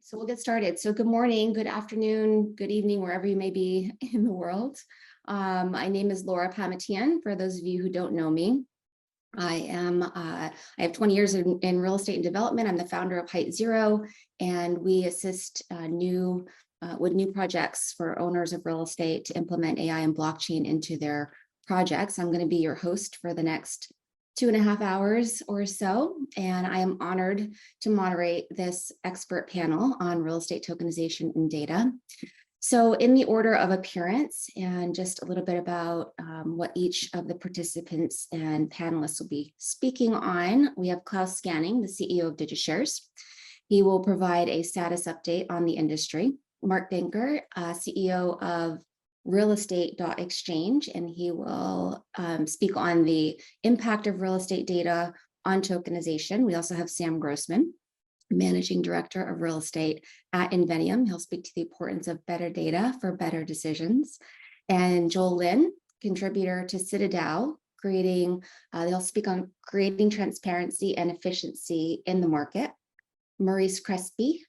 So we'll get started. So good morning, good afternoon, good evening, wherever you may be in the world. My name is Laura Pamatian, for those of you who don't know me. I have 20 years in real estate and development. I'm the founder of Height Zero, and we assist with new projects for owners of real estate to implement AI and blockchain into their projects. I'm going to be your host for the next 2.5 hours or so, and I am honored to moderate this expert panel on real estate tokenization and data. So in the order of appearance, and just a little bit about what each of the participants and panelists will be speaking on, we have Klaus Scanning, the CEO of DigiShares. He will provide a status update on the industry. Mark Denker, CEO of realestate.exchange, and he will speak on the impact of real estate data on tokenization. We also have Sam Grossman, Managing Director of Real Estate at Invenium. He'll speak to the importance of better data for better decisions. And Joel Lin, contributor to Citadel, they'll speak on creating transparency and efficiency in the market. Maurice Crespi,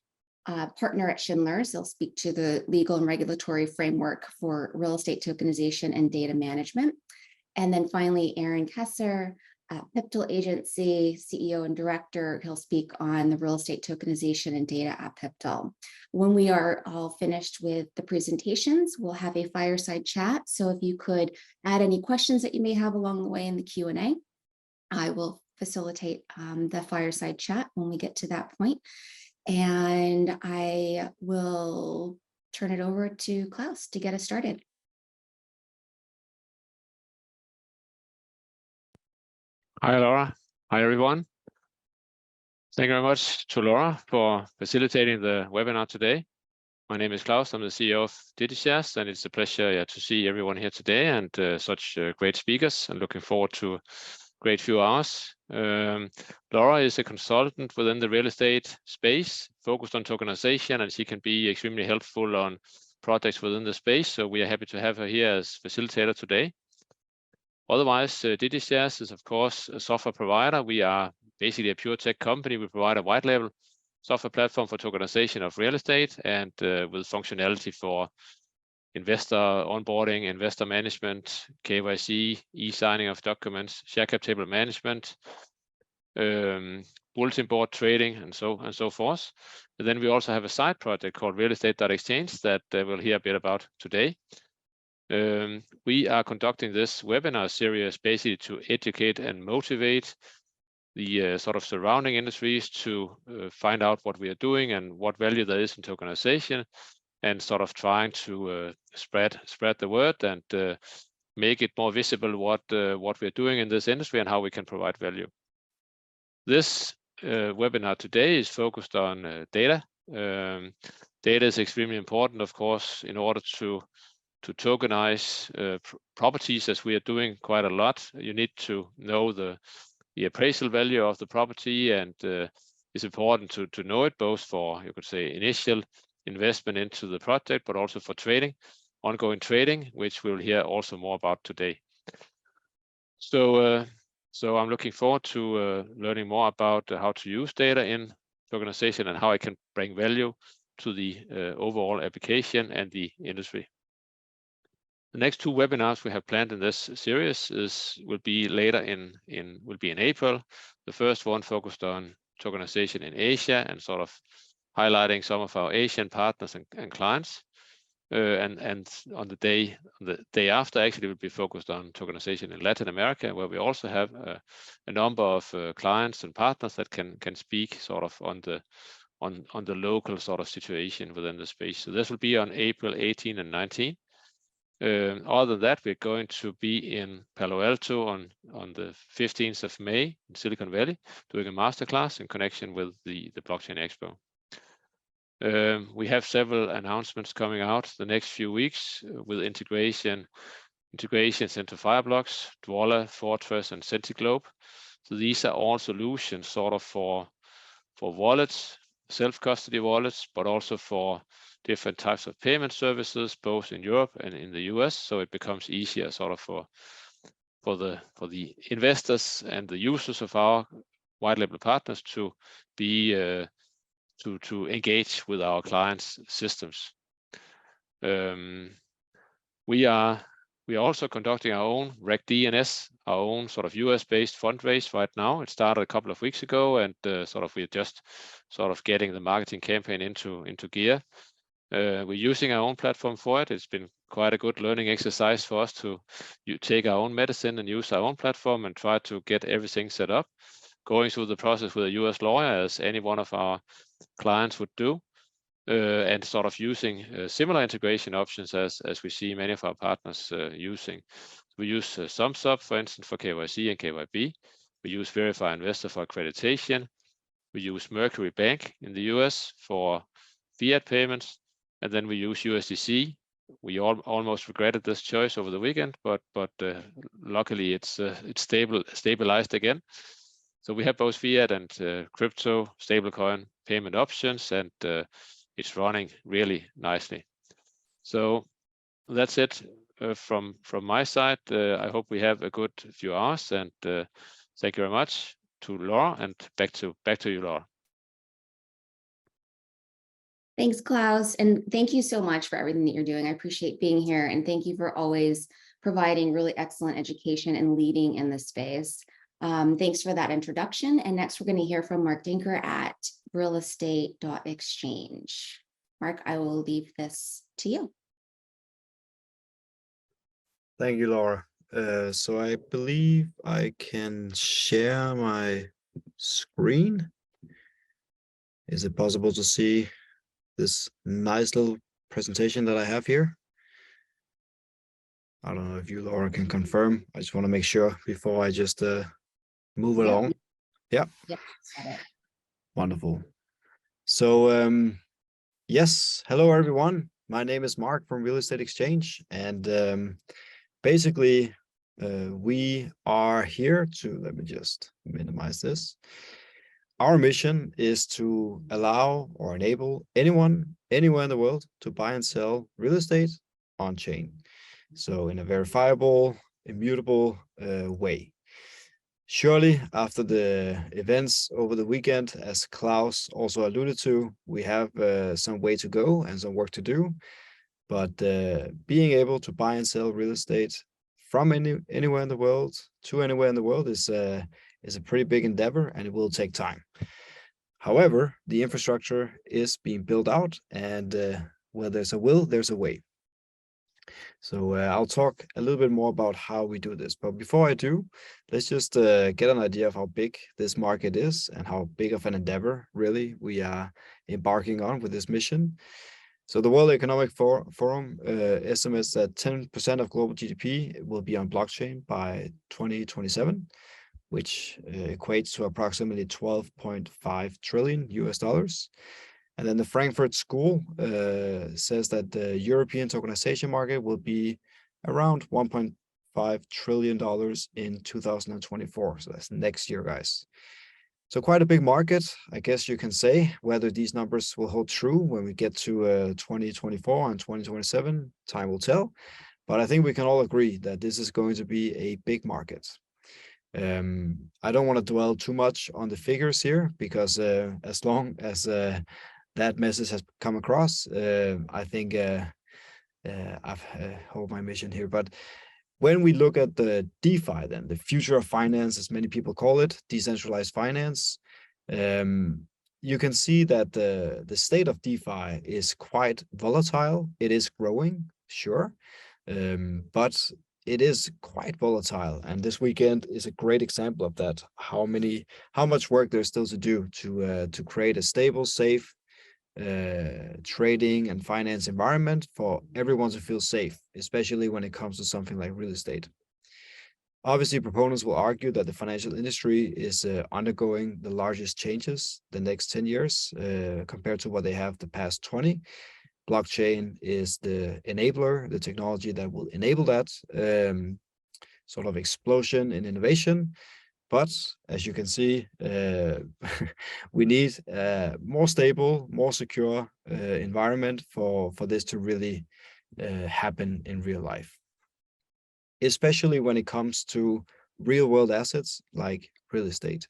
partner at Schindler's. They'll speak to the legal and regulatory framework for real estate tokenization and data management. And then finally, Aaron Kesser, Pivotal Agency, CEO and Director. He'll speak on the real estate tokenization and data at Pivotal. When we are all finished with the presentations, we'll have a fireside chat. So if you could add any questions that you may have along the way in the Q&A, I will facilitate the fireside chat when we get to that point. And I will turn it over to Klaus to get us started. Hi, Laura. Hi, everyone. Thank you very much to Laura for facilitating the webinar today. My name is Klaus. I'm the CEO of DigiShares, and it's a pleasure to see everyone here today and such great speakers. I'm looking forward to a great few hours. Laura is a consultant within the real estate space, focused on tokenization, and she can be extremely helpful on projects within the space. So we are happy to have her here as facilitator today. Otherwise, DigiShares is, of course, a software provider. We are basically a pure tech company. We provide a white label software platform for tokenization of real estate and with functionality for investor onboarding, investor management, KYC, e-signing of documents, share cap table management, bulletin board trading, and so forth. And then we also have a side project called realestate.exchange that we'll hear a bit about today. We are conducting this webinar series basically to educate and motivate the sort of surrounding industries to find out what we are doing and what value there is in tokenization, and sort of trying to spread the word and make it more visible what we're doing in this industry and how we can provide value. This webinar today is focused on data. Data is extremely important, of course, in order to tokenize properties, as we are doing quite a lot. You need to know the appraisal value of the property, and it's important to know it both for, you could say, initial investment into the project, but also for trading, ongoing trading, which we'll hear also more about today. So I'm looking forward to learning more about how to use data in tokenization and how I can bring value to the overall application and the industry. The next two webinars we have planned in this series will be later in April. The first one focused on tokenization in Asia and sort of highlighting some of our Asian partners and clients. And on the day after, actually, will be focused on tokenization in Latin America, where we also have a number of clients and partners that can speak sort of on the local sort of situation within the space. So this will be on April 18 and 19. Other than that, we're going to be in Palo Alto on the 15th of May in Silicon Valley, doing a masterclass in connection with the Blockchain Expo. We have several announcements coming out the next few weeks with integrations into Fireblocks, Dwoller, Fortress, and Sentiglobe. So these are all solutions sort of for wallets, self-custody wallets, but also for different types of payment services, both in Europe and in the US. So it becomes easier sort of for the investors and the users of our white label partners to be to engage with our clients' systems. We are also conducting our own Reg D and S, our own sort of US-based fundraise right now. It started a couple of weeks ago, and we're just getting the marketing campaign into gear. We're using our own platform for it. It's been quite a good learning exercise for us to take our own medicine and use our own platform and try to get everything set up, going through the process with a US lawyer, as any one of our clients would do, and sort of using similar integration options as we see many of our partners using. We use SumSub, for instance, for KYC and KYB. We use Verify Investor for accreditation. We use Mercury Bank in the US for fiat payments, and then we use USDC. We almost regretted this choice over the weekend, but luckily it's stabilized again. So we have both fiat and crypto stablecoin payment options, and it's running really nicely. So that's it from my side. I hope we have a good few hours, and thank you very much to Laura, and back to you, Laura. Thanks, Klaus, and thank you so much for everything that you're doing. I appreciate being here, and thank you for always providing really excellent education and leading in this space. Thanks for that introduction. And next, we're going to hear from Mark Dinker at realestate.exchange. Mark, I will leave this to you. Thank you, Laura. So I believe I can share my screen. Is it possible to see this nice little presentation that I have here? I don't know if you, Laura, can confirm. I just want to make sure before I just move along. Yeah. Yep. Got it. Wonderful. So yes, hello everyone. My name is Mark from Real Estate Exchange, and basically we are here to, let me just minimize this. Our mission is to allow or enable anyone, anywhere in the world to buy and sell real estate on chain. So in a verifiable, immutable way. Surely, after the events over the weekend, as Klaus also alluded to, we have some way to go and some work to do. But being able to buy and sell real estate from anywhere in the world to anywhere in the world is a pretty big endeavor, and it will take time. However, the infrastructure is being built out, and where there's a will, there's a way. So I'll talk a little bit more about how we do this. But before I do, let's just get an idea of how big this market is and how big of an endeavor really we are embarking on with this mission. So the World Economic Forum estimates that 10% of global GDP will be on blockchain by 2027, which equates to approximately $12.5 trillion US. And then the Frankfurt School says that the European tokenization market will be around $1.5 trillion in 2024. So that's next year, guys. So quite a big market, I guess you can say. Whether these numbers will hold true when we get to 2024 and 2027, time will tell. But I think we can all agree that this is going to be a big market. I don't want to dwell too much on the figures here, because as long as that message has come across, I think I've hold my mission here. But when we look at the DeFi, then the future of finance, as many people call it, decentralized finance, you can see that the state of DeFi is quite volatile. It is growing, sure, but it is quite volatile. And this weekend is a great example of that. How much work there's still to do to create a stable, safe trading and finance environment for everyone to feel safe, especially when it comes to something like real estate. Obviously, proponents will argue that the financial industry is undergoing the largest changes the next 10 years compared to what they have the past 20. Blockchain is the enabler, the technology that will enable that sort of explosion in innovation. But as you can see, we need a more stable, more secure environment for this to really happen in real life, especially when it comes to real world assets like real estate.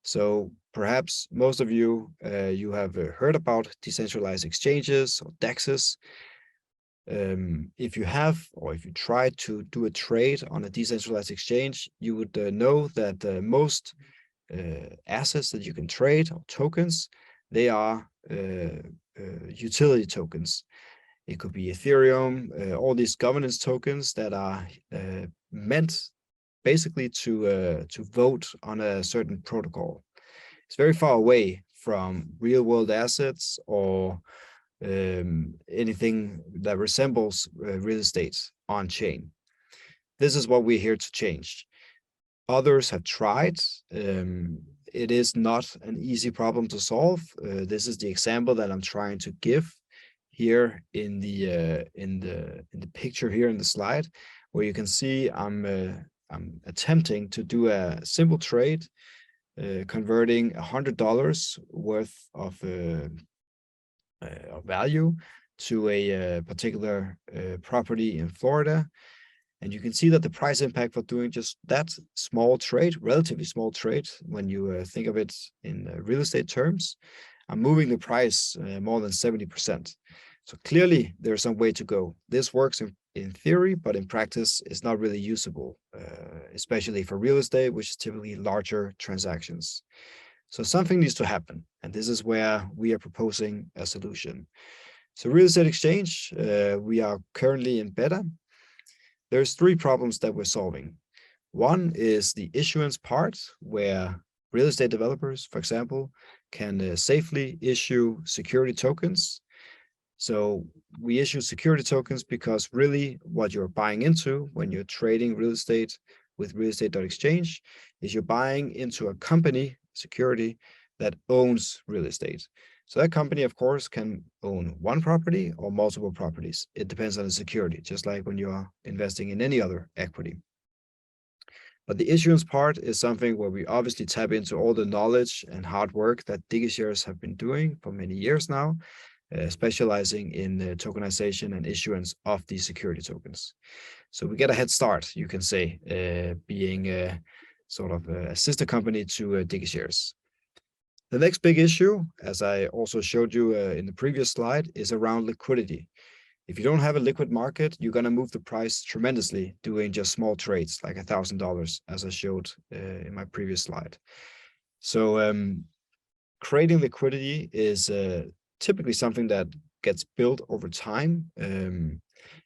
So perhaps most of you, you have heard about decentralized exchanges or DEXs. If you have, or if you try to do a trade on a decentralized exchange, you would know that most assets that you can trade, or tokens, they are utility tokens. It could be Ethereum, all these governance tokens that are meant basically to vote on a certain protocol. It's very far away from real world assets or anything that resembles real estate on chain. This is what we're here to change. Others have tried. It is not an easy problem to solve. This is the example that I'm trying to give here in the picture here in the slide, where you can see I'm attempting to do a simple trade, converting $100 worth of value to a particular property in Florida. And you can see that the price impact for doing just that small trade, relatively small trade, when you think of it in real estate terms, I'm moving the price more than 70%. So clearly there's some way to go. This works in theory, but in practice it's not really usable, especially for real estate, which is typically larger transactions. So something needs to happen. And this is where we are proposing a solution. So real estate exchange, we are currently in beta. There's 3 problems that we're solving. One is the issuance part, where real estate developers, for example, can safely issue security tokens. So we issue security tokens because really what you're buying into when you're trading real estate with realestate.exchange is you're buying into a company, security, that owns real estate. So that company, of course, can own one property or multiple properties. It depends on the security, just like when you are investing in any other equity. But the issuance part is something where we obviously tap into all the knowledge and hard work that DigiShares have been doing for many years now, specializing in the tokenization and issuance of these security tokens. So we get a head start, you can say, being sort of a sister company to DigiShares. The next big issue, as I also showed you in the previous slide, is around liquidity. If you don't have a liquid market, you're going to move the price tremendously doing just small trades like $1,000, as I showed in my previous slide. So creating liquidity is typically something that gets built over time.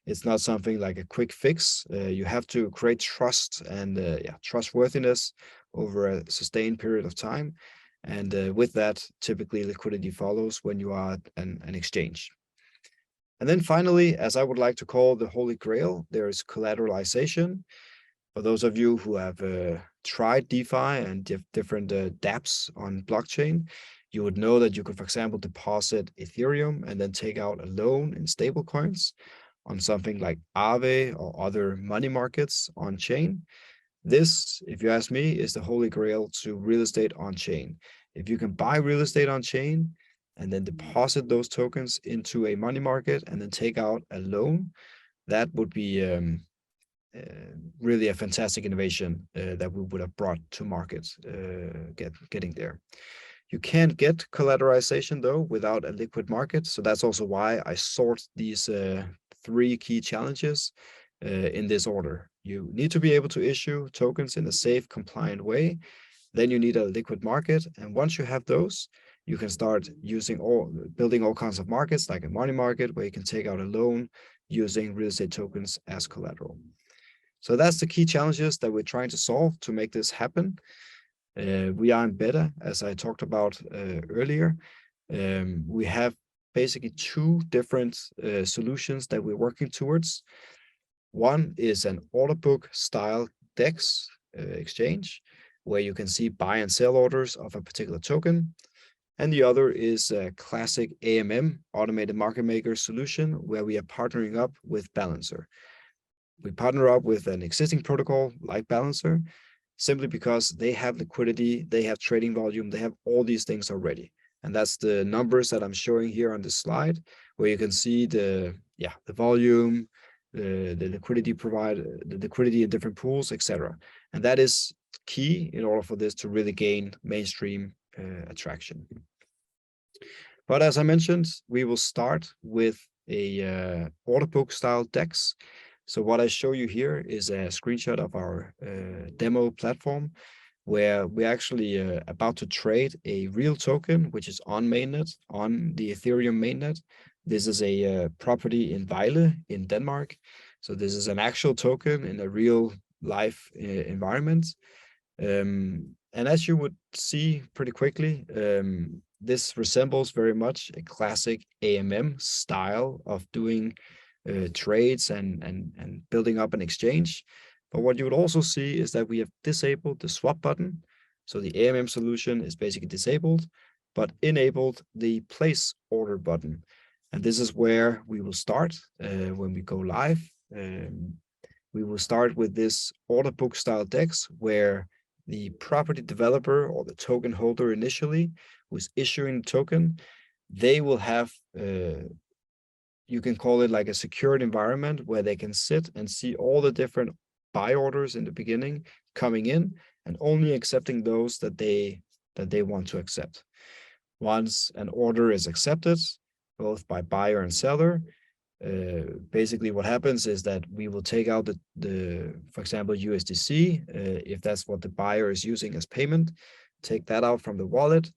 It's not something like a quick fix. You have to create trust and trustworthiness over a sustained period of time. And with that, typically liquidity follows when you are an exchange. And then finally, as I would like to call the Holy Grail, there is collateralization. For those of you who have tried DeFi and different dApps on blockchain, you would know that you could, for example, deposit Ethereum and then take out a loan in stablecoins on something like Aave or other money markets on chain. This, if you ask me, is the Holy Grail to real estate on chain. If you can buy real estate on chain and then deposit those tokens into a money market and then take out a loan, that would be really a fantastic innovation that we would have brought to market, getting there. You can't get collateralization though without a liquid market. So that's also why I sort these 3 key challenges in this order. You need to be able to issue tokens in a safe, compliant way. Then you need a liquid market. And once you have those, you can start building all kinds of markets like a money market where you can take out a loan using real estate tokens as collateral. So that's the key challenges that we're trying to solve to make this happen. We are in beta, as I talked about earlier. We have basically 2 different solutions that we're working towards. One is an order book style DEX exchange, where you can see buy and sell orders of a particular token. And the other is a classic AMM, automated market maker solution, where we are partnering up with Balancer. We partner up with an existing protocol like Balancer, simply because they have liquidity, they have trading volume, they have all these things already. And that's the numbers that I'm showing here on this slide, where you can see the volume, the liquidity provided, the liquidity in different pools, etc. And that is key in order for this to really gain mainstream attraction. But as I mentioned, we will start with a order book style DEX. So what I show you here is a screenshot of our demo platform, where we're actually about to trade a real token, which is on mainnet, on the Ethereum mainnet. This is a property in Vejle in Denmark. So this is an actual token in a real life environment. And as you would see pretty quickly, this resembles very much a classic AMM style of doing trades and building up an exchange. But what you would also see is that we have disabled the swap button. So the AMM solution is basically disabled, but enabled the place order button. And this is where we will start when we go live. We will start with this order book style DEX, where the property developer or the token holder initially who's issuing the token, they will have you can call it like a secured environment where they can sit and see all the different buy orders in the beginning coming in, and only accepting those that they want to accept. Once an order is accepted, both by buyer and seller, basically what happens is that we will take out the for example, USDC, if that's what the buyer is using as payment, take that out from the wallet,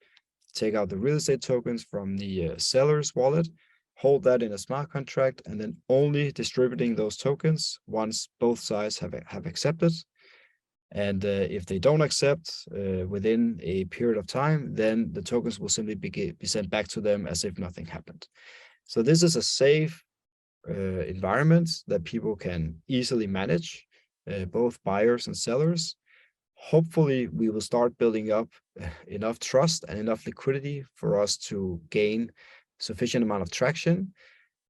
take out the real estate tokens from the seller's wallet, hold that in a smart contract, and then only distributing those tokens once both sides have accepted. And if they don't accept within a period of time, then the tokens will simply be sent back to them as if nothing happened. So this is a safe environment that people can easily manage, both buyers and sellers. Hopefully, we will start building up enough trust and enough liquidity for us to gain sufficient amount of traction.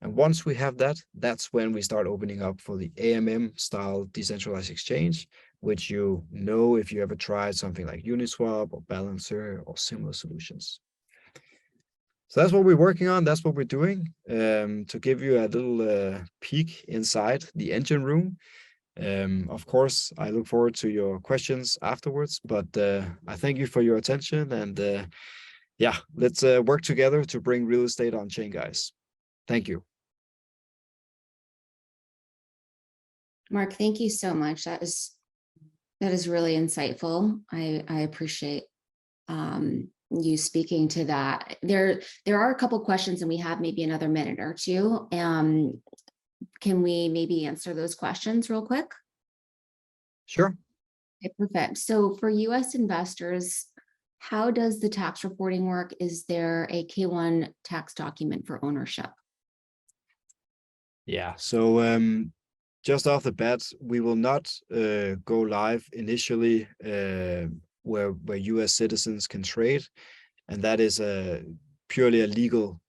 And once we have that, that's when we start opening up for the AMM style decentralized exchange, which you know if you ever tried something like Uniswap or Balancer or similar solutions. So that's what we're working on. That's what we're doing. To give you a little peek inside the engine room. Of course, I look forward to your questions afterwards, but I thank you for your attention, and yeah, let's work together to bring real estate on chain, guys. Thank you. Mark, thank you so much. That is really insightful. I appreciate you speaking to that. There are a couple questions, and we have maybe another minute or two. Can we maybe answer those questions real quick? Sure. Okay, perfect. So for US investors, how does the tax reporting work? Is there a K-1 tax document for ownership? Yeah, so just off the bat, we will not go live initially where US citizens can trade, and that is purely a legal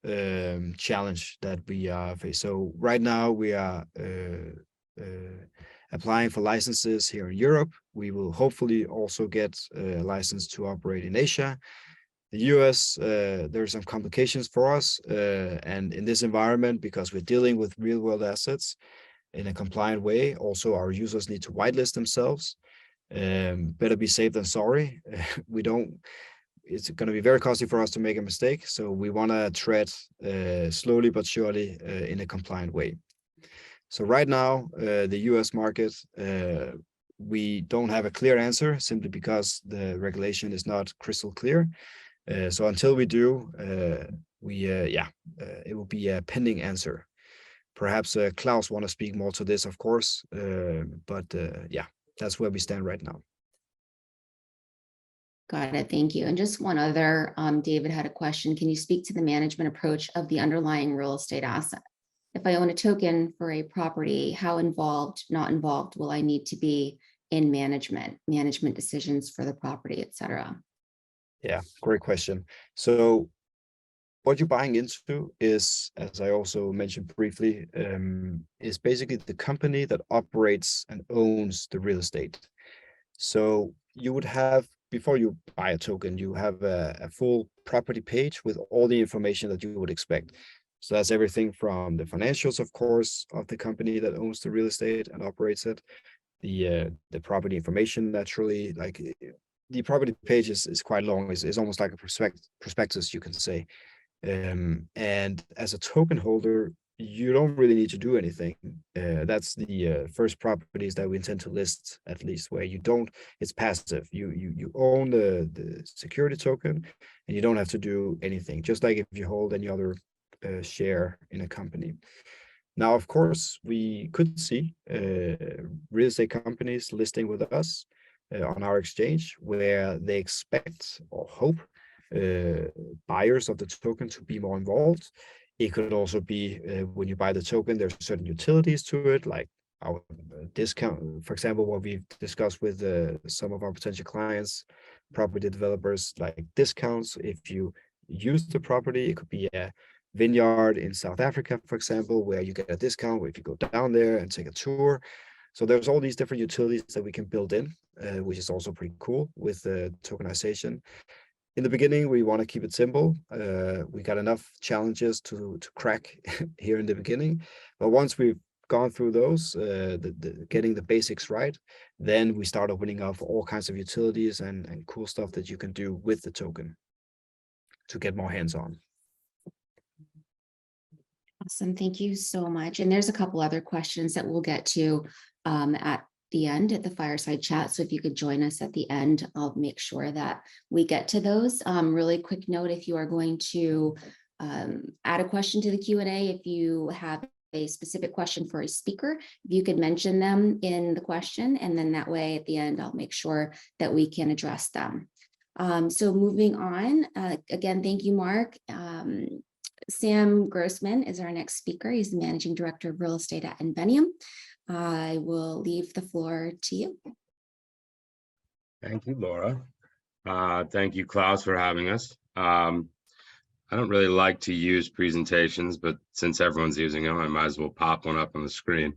challenge that we face. So right now we are applying for licenses here in Europe. We will hopefully also get a license to operate in Asia. The US, there are some complications for us, and in this environment, because we're dealing with real world assets in a compliant way, also our users need to whitelist themselves. Better be safe than sorry. It's going to be very costly for us to make a mistake. So we want to tread slowly but surely in a compliant way. So right now, the US market, we don't have a clear answer simply because the regulation is not crystal clear. So until we do, it will be a pending answer. Perhaps Klaus want to speak more to this, of course, but yeah, that's where we stand right now. Got it. Thank you. And just one other, David had a question. Can you speak to the management approach of the underlying real estate asset? If I own a token for a property, how involved, not involved, will I need to be in management decisions for the property, et cetera? Yeah, great question. So what you're buying into is, as I also mentioned briefly, is basically the company that operates and owns the real estate. So you would have, before you buy a token, you have a full property page with all the information that you would expect. So that's everything from the financials, of course, of the company that owns the real estate and operates it, the property information naturally. Like the property page is quite long. It's almost like a prospectus, you can say. And as a token holder, you don't really need to do anything. That's the first properties that we intend to list, at least, where you don't, it's passive. You own the security token and you don't have to do anything, just like if you hold any other share in a company. Now, of course, we could see real estate companies listing with us on our exchange, where they expect or hope buyers of the token to be more involved. It could also be when you buy the token, there's certain utilities to it, like our discount, for example, what we've discussed with some of our potential clients, property developers, like discounts. If you use the property, it could be a vineyard in South Africa, for example, where you get a discount if you go down there and take a tour. So there's all these different utilities that we can build in, which is also pretty cool with the tokenization. In the beginning, we want to keep it simple. We got enough challenges to crack here in the beginning, but once we've gone through those, getting the basics right, then we start opening up all kinds of utilities and cool stuff that you can do with the token to get more hands-on. Awesome. Thank you so much. And there's a couple other questions that we'll get to at the end at the Fireside chat. So if you could join us at the end, I'll make sure that we get to those. Really quick note, if you are going to add a question to the Q&A, if you have a specific question for a speaker, if you could mention them in the question, and then that way at the end, I'll make sure that we can address them. So moving on, again, thank you, Mark. Sam Grossman is our next speaker. He's the Managing Director of Real Estate at Invenium. I will leave the floor to you. Thank you, Laura. Thank you, Klaus, for having us. I don't really like to use presentations, but since everyone's using them, I might as well pop one up on the screen.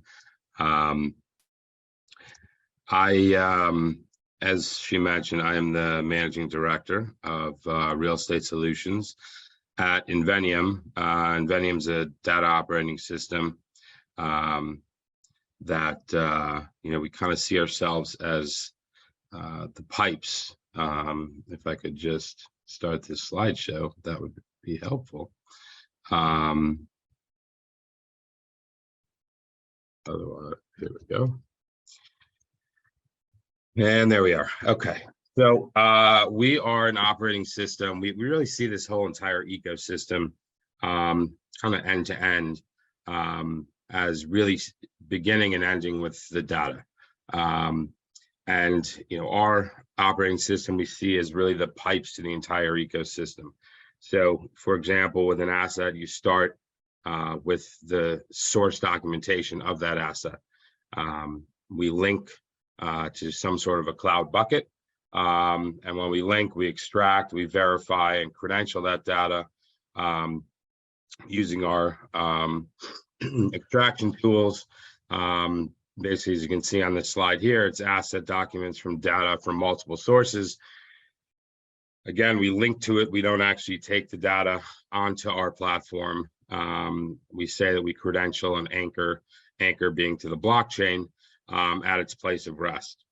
As she mentioned, I am the Managing Director of Real Estate Solutions at Invenium. Invenium's a data operating system that we kind of see ourselves as the pipes. If I could just start this slideshow, that would be helpful. Otherwise, here we go. And there we are. Okay. So we are an operating system. We really see this whole entire ecosystem kind of end to end as really beginning and ending with the data. And our operating system we see as really the pipes to the entire ecosystem. So for example, with an asset, you start with the source documentation of that asset. We link to some sort of a cloud bucket. And when we link, we extract, we verify and credential that data using our extraction tools. Basically, as you can see on this slide here, it's asset documents from data from multiple sources. Again, we link to it. We don't actually take the data onto our platform. We say that we credential and anchor being to the blockchain at its place of rest.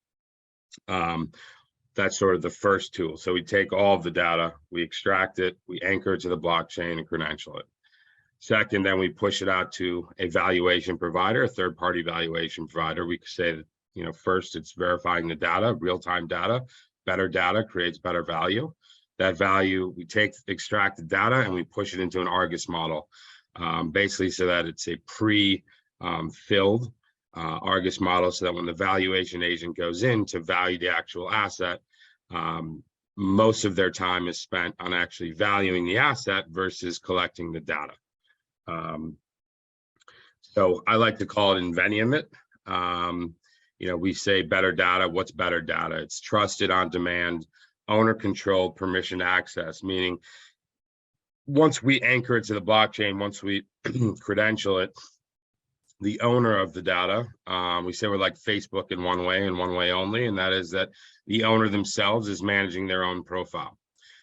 That's sort of the first tool. So we take all of the data, we extract it, we anchor it to the blockchain and credential it. Second, then we push it out to a valuation provider, a third-party valuation provider. We could say that, first it's verifying the data, real-time data. Better data creates better value. That value, we extract the data and we push it into an Argus model, basically so that it's a pre-filled Argus model, so that when the valuation agent goes in to value the actual asset, most of their time is spent on actually valuing the asset versus collecting the data. So I like to call it Invenium it. We say better data. What's better data? It's trusted, on demand, owner controlled, permission access, meaning once we anchor it to the blockchain, once we credential it, the owner of the data, we say we're like Facebook in one way and one way only, and that is that the owner themselves is managing their own profile.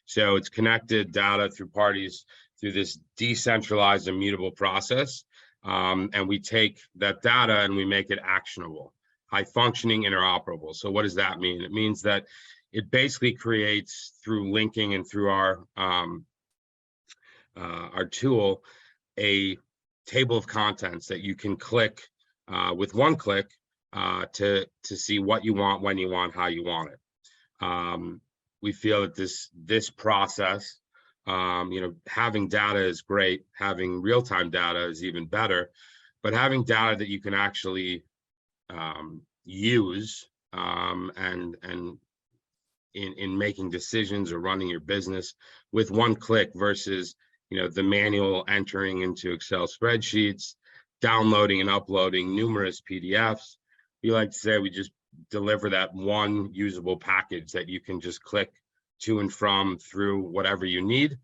So it's connected data through parties through this decentralized immutable process. And we take that data and we make it actionable high functioning, interoperable. So what does that mean? It means that it basically creates, through linking and through our tool, a table of contents that you can click with one click to see what you want, when you want, how you want it. We feel that this process, having data is great, having real-time data is even better, but having data that you can actually use and in making decisions or running your business with one click versus the manual entering into Excel spreadsheets, downloading and uploading numerous PDFs. We like to say we just deliver that one usable package that you can just click to and from through whatever you need,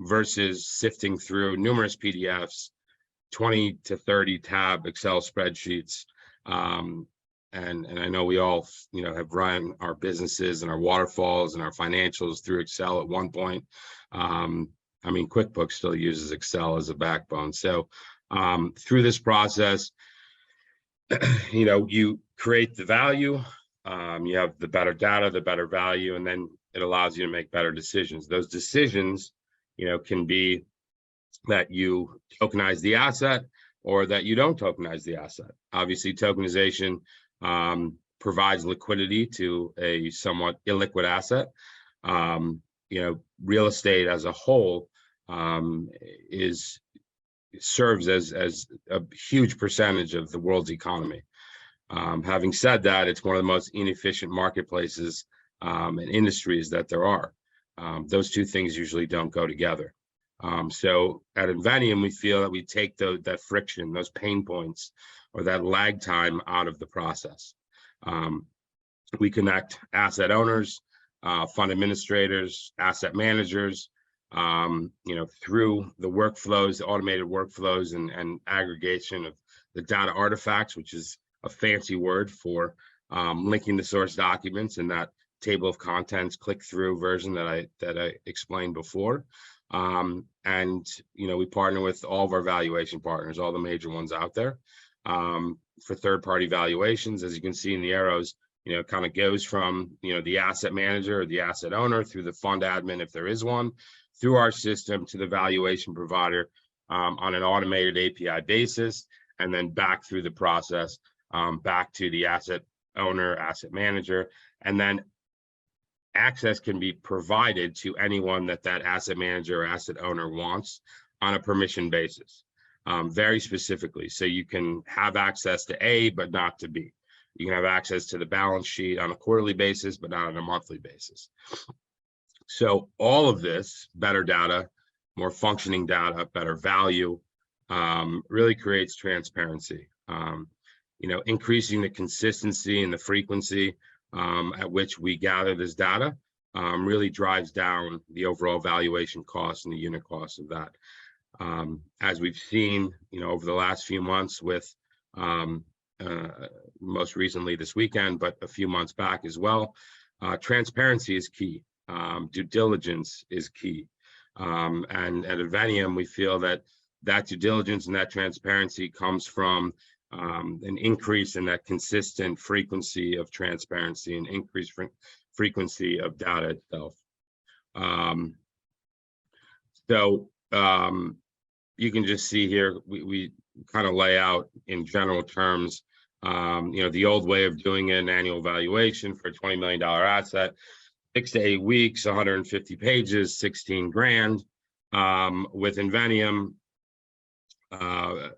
versus sifting through numerous PDFs, 20 to 30 tab Excel spreadsheets. And I know we all, have run our businesses and our waterfalls and our financials through Excel at one point. I mean, QuickBooks still uses Excel as a backbone. So through this process, you create the value, you have the better data, the better value, and then it allows you to make better decisions. Those decisions, can be that you tokenize the asset or that you don't tokenize the asset. Obviously, tokenization provides liquidity to a somewhat illiquid asset. Real estate as a whole serves as a huge percentage of the world's economy. Having said that, it's one of the most inefficient marketplaces and industries that there are. Those two things usually don't go together. So at Invenium, we feel that we take that friction, those pain points, or that lag time out of the process. We connect asset owners, fund administrators, asset managers, through the workflows, the automated workflows and aggregation of the data artifacts, which is a fancy word for linking the source documents and that table of contents click-through version that I explained before. And we partner with all of our valuation partners, all the major ones out there, for third-party valuations. As you can see in the arrows, it kind of goes from the asset manager or the asset owner through the fund admin, if there is one, through our system to the valuation provider on an automated API basis, and then back through the process, back to the asset owner, asset manager, and then access can be provided to anyone that asset manager or asset owner wants on a permission basis, very specifically. So you can have access to A, but not to B. You can have access to the balance sheet on a quarterly basis, but not on a monthly basis. So all of this, better data, more functioning data, better value, really creates transparency. Increasing the consistency and the frequency at which we gather this data really drives down the overall valuation cost and the unit cost of that. As we've seen, over the last few months with most recently this weekend, but a few months back as well, transparency is key. Due diligence is key. And at Invenium, we feel that due diligence and that transparency comes from an increase in that consistent frequency of transparency and increased frequency of data itself. So you can just see here, we kind of lay out in general terms, the old way of doing an annual valuation for a $20 million asset, 6 to 8 weeks, 150 pages, 16 grand. With Invenium,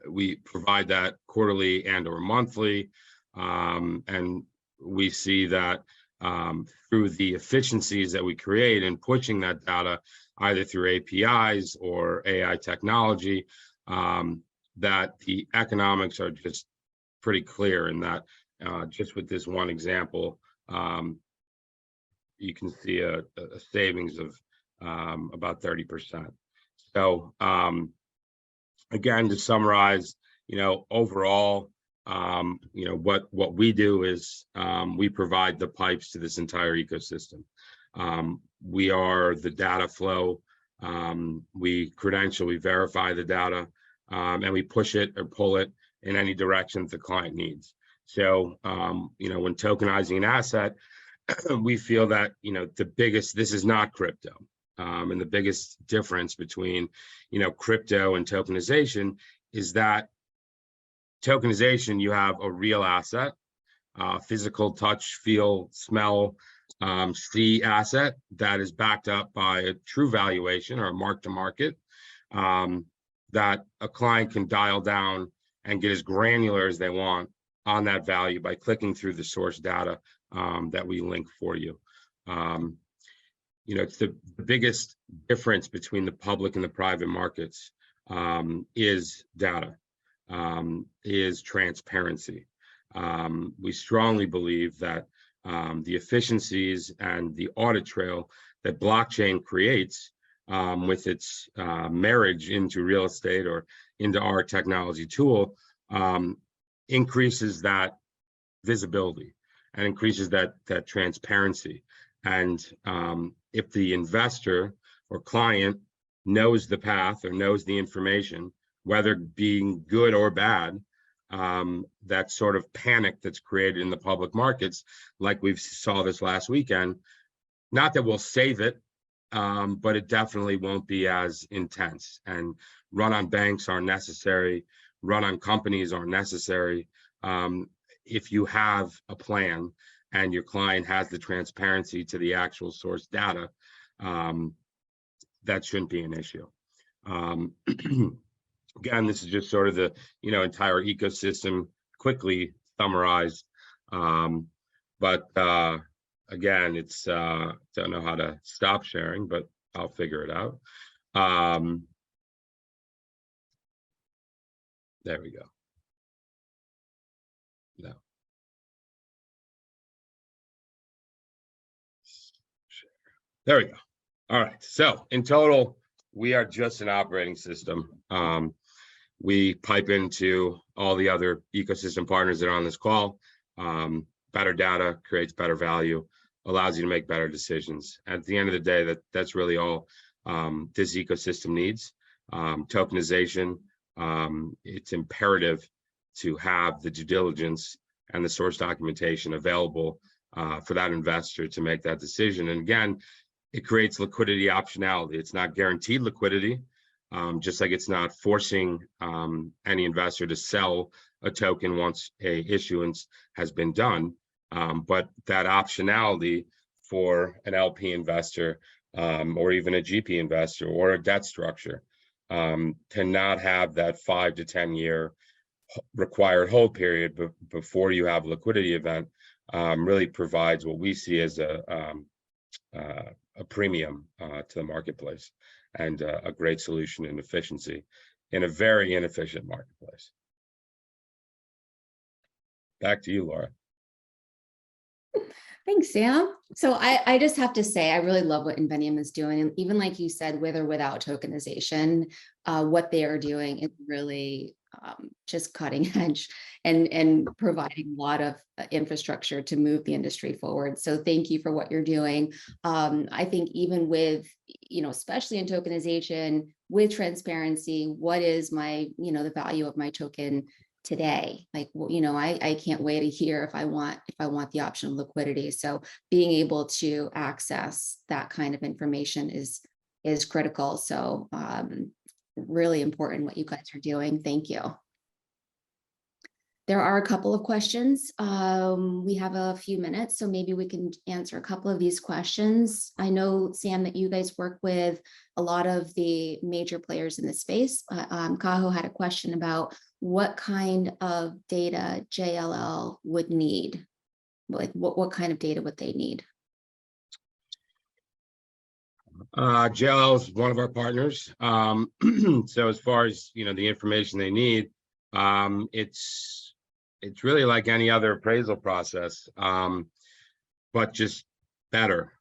we provide that quarterly and or monthly, and we see that through the efficiencies that we create in pushing that data either through APIs or AI technology, that the economics are just pretty clear in that just with this one example, you can see a savings of about 30%. So again, to summarize, overall, what we do is we provide the pipes to this entire ecosystem. We are the data flow. We credential, we verify the data, and we push it or pull it in any direction that the client needs. So, when tokenizing an asset, we feel that, this is not crypto. And the biggest difference between, crypto and tokenization is that tokenization, you have a real asset, physical touch, feel, smell, see asset that is backed up by a true valuation or a mark to market, that a client can dial down and get as granular as they want on that value by clicking through the source data that we link for you. It's the biggest difference between the public and the private markets is data, is transparency. We strongly believe that the efficiencies and the audit trail that blockchain creates with its marriage into real estate or into our technology tool increases that visibility and increases that transparency. And if the investor or client knows the path or knows the information, whether being good or bad, that sort of panic that's created in the public markets, like we saw this last weekend, not that we'll save it, but it definitely won't be as intense. And run on banks aren't necessary, run on companies aren't necessary. If you have a plan and your client has the transparency to the actual source data, that shouldn't be an issue. Again, this is just sort of the entire ecosystem quickly summarized. But again, it's don't know how to stop sharing, but I'll figure it out. There we go. No. There we go. All right. So in total, we are just an operating system. We pipe into all the other ecosystem partners that are on this call. Better data creates better value, allows you to make better decisions. At the end of the day, that's really all this ecosystem needs. Tokenization, it's imperative to have the due diligence and the source documentation available for that investor to make that decision. And again, it creates liquidity optionality. It's not guaranteed liquidity, just like it's not forcing any investor to sell a token once a issuance has been done. But that optionality for an LP investor or even a GP investor or a debt structure to not have that 5 to 10 year required hold period before you have a liquidity event really provides what we see as a premium to the marketplace and a great solution in efficiency in a very inefficient marketplace. Back to you, Laura. Thanks, Sam. So I just have to say, I really love what Invenium is doing. And even like you said, with or without tokenization, what they are doing is really just cutting edge and providing a lot of infrastructure to move the industry forward. So thank you for what you're doing. I think even with, especially in tokenization, with transparency, what is my, the value of my token today? Like, I can't wait a year if I want the option of liquidity. So being able to access that kind of information is critical. So really important what you guys are doing. Thank you. There are a couple of questions. We have a few minutes, so maybe we can answer a couple of these questions. I know, Sam, that you guys work with a lot of the major players in the space. Kaho had a question about what kind of data JLL would need. Like what kind of data would they need? JLL is one of our partners. So as far as the information they need, it's really like any other appraisal process, but just better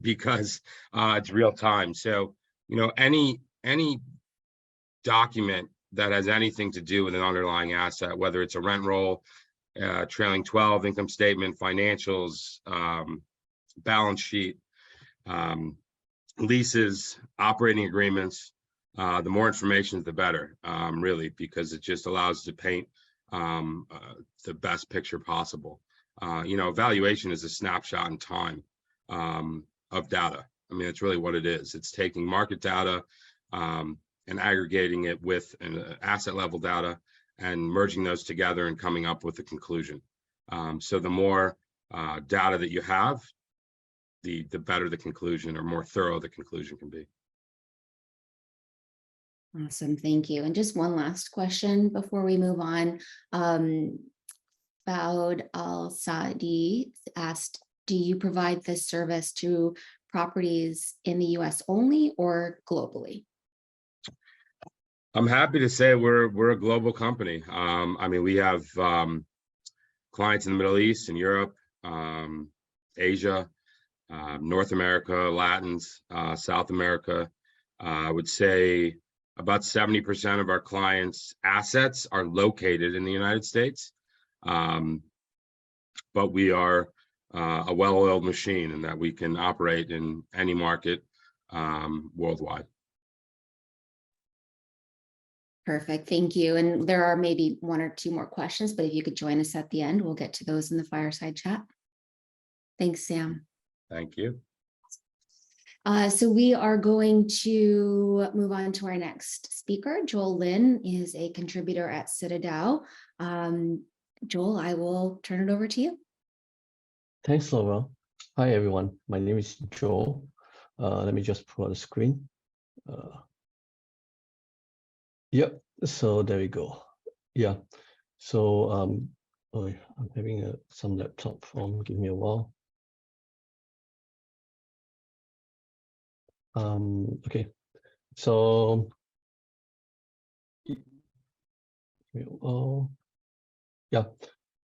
because it's real time. So any document that has anything to do with an underlying asset, whether it's a rent roll, trailing 12 income statement, financials, balance sheet, leases, operating agreements, the more information, the better, really, because it just allows us to paint the best picture possible. Valuation is a snapshot in time of data. I mean, it's really what it is. It's taking market data and aggregating it with an asset level data and merging those together and coming up with a conclusion. So the more data that you have, the better the conclusion, or more thorough the conclusion can be. Awesome, thank you. And just one last question before we move on. Baud Al-Saadi asked, do you provide this service to properties in the US only or globally? I'm happy to say we're a global company. I mean, we have clients in the Middle East and Europe, Asia, North America, Latins, South America. I would say about 70% of our clients' assets are located in the United States. But we are a well-oiled machine in that we can operate in any market worldwide. Perfect, thank you. And there are maybe one or two more questions, but if you could join us at the end, we'll get to those in the fireside chat. Thanks, Sam. Thank you. So we are going to move on to our next speaker. Joel Lin is a contributor at Citadel. Joel, I will turn it over to you. Thanks, Laura. Hi, everyone. My name is Joel. Let me just pull out the screen. Yep, so there we go. Yeah, so I'm having some laptop problem. Give me a while. Okay, so yeah,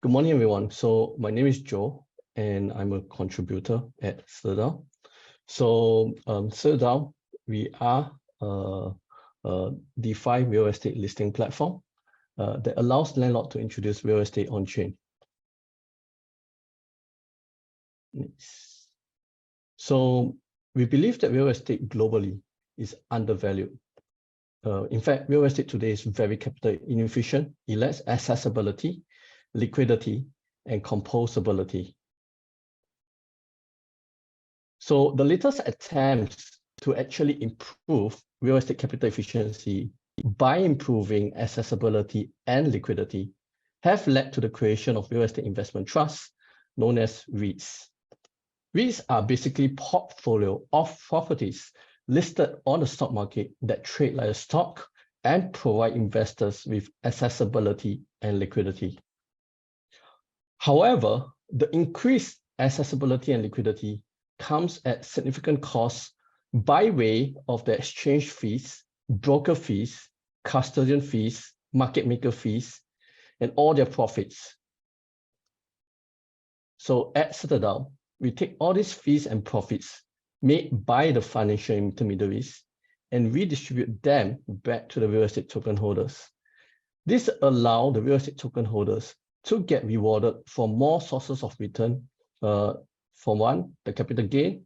good morning, everyone. So my name is Joe, and I'm a contributor at Citadel. So Citadel, we are a DeFi real estate listing platform that allows landlords to introduce real estate on chain. So we believe that real estate globally is undervalued. In fact, real estate today is very capital inefficient. It lacks accessibility, liquidity, and composability. So the latest attempts to actually improve real estate capital efficiency by improving accessibility and liquidity have led to the creation of real estate investment trusts known as REITs. REITs are basically portfolio of properties listed on the stock market that trade like a stock and provide investors with accessibility and liquidity. However, the increased accessibility and liquidity comes at significant costs by way of the exchange fees, broker fees, custodian fees, market maker fees, and all their profits. So at Citadel, we take all these fees and profits made by the financial intermediaries and redistribute them back to the real estate token holders. This allows the real estate token holders to get rewarded for more sources of return. For one, the capital gain.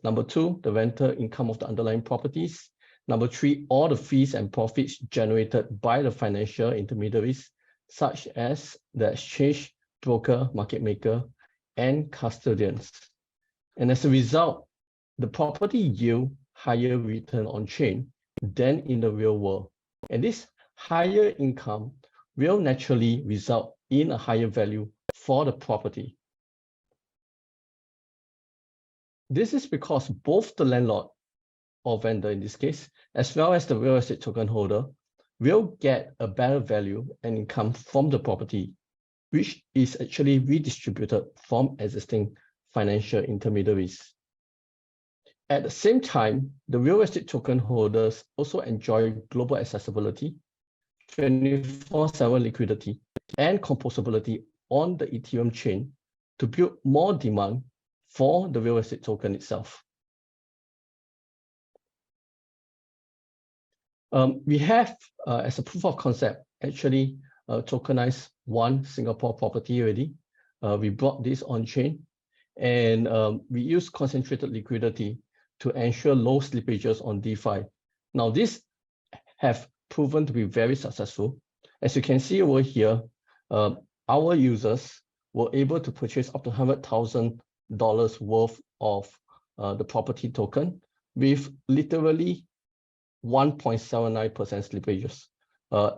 Number two, the rental income of the underlying properties. Number three, all the fees and profits generated by the financial intermediaries, such as the exchange, broker, market maker, and custodians. And as a result, the property yield higher return on chain than in the real world. And this higher income will naturally result in a higher value for the property. This is because both the landlord or vendor in this case, as well as the real estate token holder, will get a better value and income from the property, which is actually redistributed from existing financial intermediaries. At the same time, the real estate token holders also enjoy global accessibility, 24/7 liquidity, and composability on the Ethereum chain to build more demand for the real estate token itself. We have, as a proof of concept, actually tokenized one Singapore property already. We brought this on chain, and we use concentrated liquidity to ensure low slippages on DeFi. Now, this have proven to be very successful, As you can see over here, our users were able to purchase up to $100,000 worth of the property token with literally 1.79% slippages.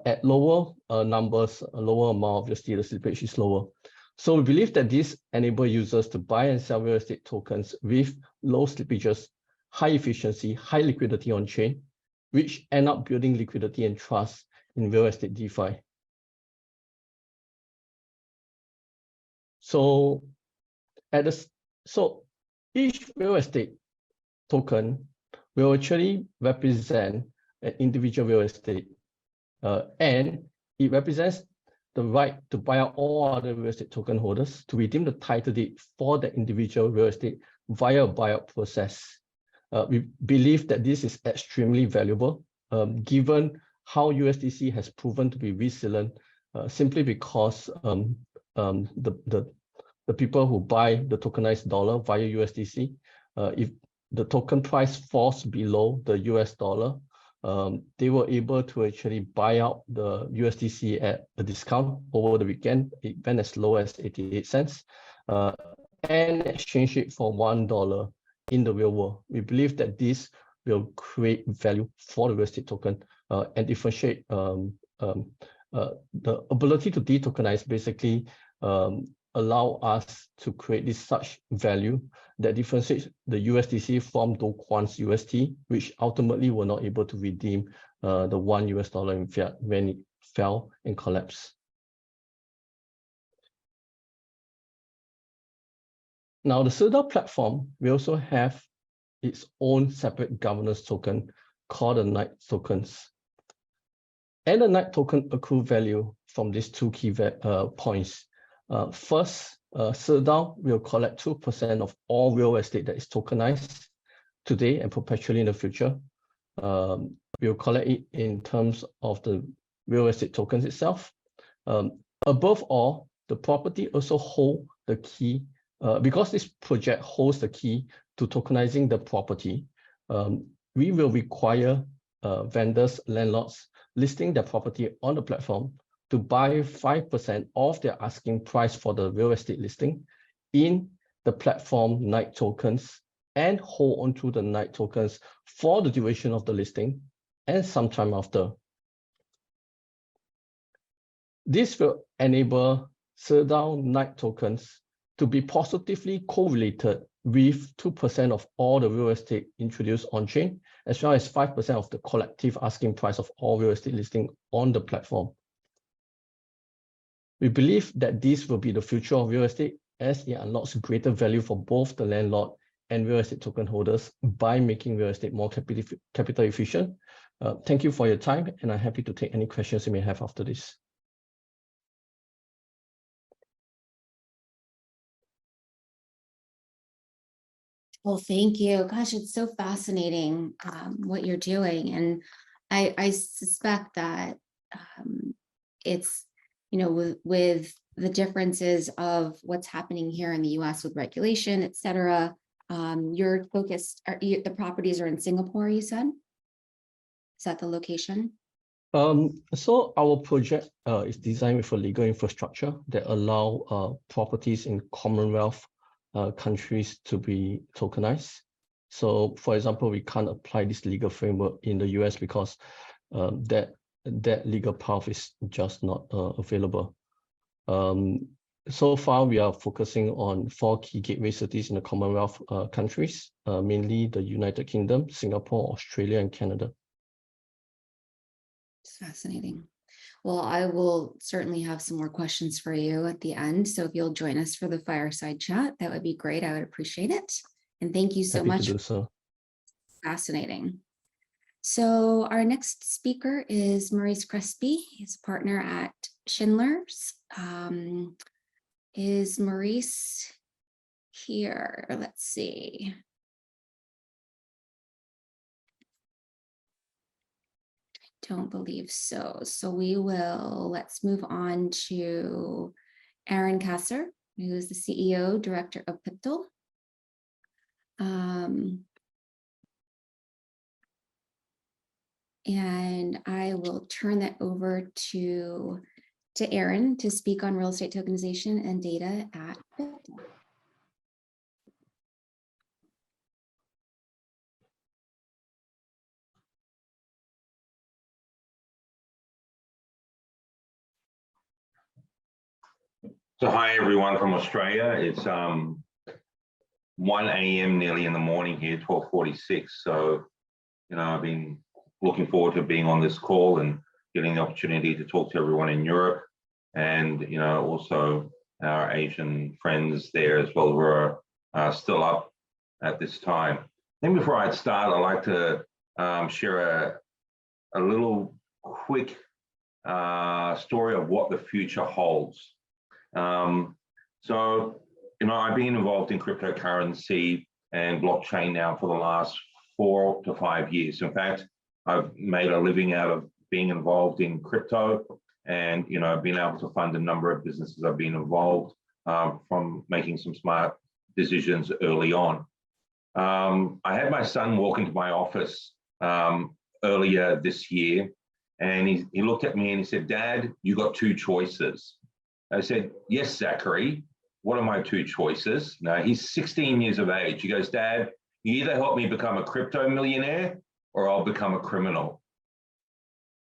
At lower numbers, a lower amount, obviously the slippage is lower. So we believe that this enables users to buy and sell real estate tokens with low slippages, high efficiency, high liquidity on chain, which end up building liquidity and trust in real estate DeFi. So each real estate token will actually represent an individual real estate, and it represents the right to buy out all other real estate token holders to redeem the title deed for the individual real estate via a buyout process. We believe that this is extremely valuable, given how USDC has proven to be resilient, simply because the people who buy the tokenized dollar via USDC, if the token price falls below the US dollar, they were able to actually buy out the USDC at a discount over the weekend. It went as low as 88 cents and exchange it for $1 in the real world. We believe that this will create value for the real estate token and differentiate the ability to detokenize, basically allow us to create this such value that differentiates the USDC from Do Kwon's UST, which ultimately were not able to redeem the $1 in fiat when it fell and collapsed. Now, the Citadel platform will also have its own separate governance token called the Knight tokens. And the Knight token accrue value from these two key points. First, Citadel will collect 2% of all real estate that is tokenized today and perpetually in the future. We'll collect it in terms of the real estate tokens itself. Above all, the property also hold the key, because this project holds the key to tokenizing the property. We will require vendors, landlords listing their property on the platform to buy 5% of their asking price for the real estate listing in the platform Knight tokens and hold onto the Knight tokens for the duration of the listing and sometime after. This will enable Citadel Knight tokens to be positively correlated with 2% of all the real estate introduced on-chain, as well as 5% of the collective asking price of all real estate listing on the platform. We believe that this will be the future of real estate as it unlocks greater value for both the landlord and real estate token holders by making real estate more capital efficient. Thank you for your time, and I'm happy to take any questions you may have after this. Well, thank you. Gosh, it's so fascinating what you're doing. And I suspect that it's, you know, with the differences of what's happening here in the US with regulation, et cetera, you're focused, the properties are in Singapore, you said? Is that the location? So our project is designed with a legal infrastructure that allow properties in Commonwealth countries to be tokenized. So, for example, we can't apply this legal framework in the US because that legal path is just not available. So far, we are focusing on 4 key gateway cities in the Commonwealth countries, mainly the United Kingdom, Singapore, Australia, and Canada. It's fascinating. Well, I will certainly have some more questions for you at the end. So if you'll join us for the fireside chat, that would be great. I would appreciate it. And thank you so much. Happy to do so. Fascinating. So our next speaker is Maurice Crespi. He's a partner at Schindler's. Is Maurice here? Let's see. Don't believe so. So let's move on to Aaron Kasser, who is the CEO, Director of Pictal. And I will turn that over to Aaron to speak on real estate tokenization and data at Citadel. So hi everyone from Australia. It's 1 a.m. nearly in the morning here, 12:46. So, I've been looking forward to being on this call and getting the opportunity to talk to everyone in Europe and, also our Asian friends there as well who are still up at this time. I think before I start, I'd like to share a little quick story of what the future holds. I've been involved in cryptocurrency and blockchain now for the last 4 to 5 years. In fact, I've made a living out of being involved in crypto and, being able to fund a number of businesses I've been involved from making some smart decisions early on. I had my son walk into my office earlier this year, and he looked at me and he said, "Dad, you got 2 choices." I said, "Yes, Zachary, what are my 2 choices?" Now, he's 16 years of age. He goes, "Dad, you either help me become a crypto millionaire or I'll become a criminal."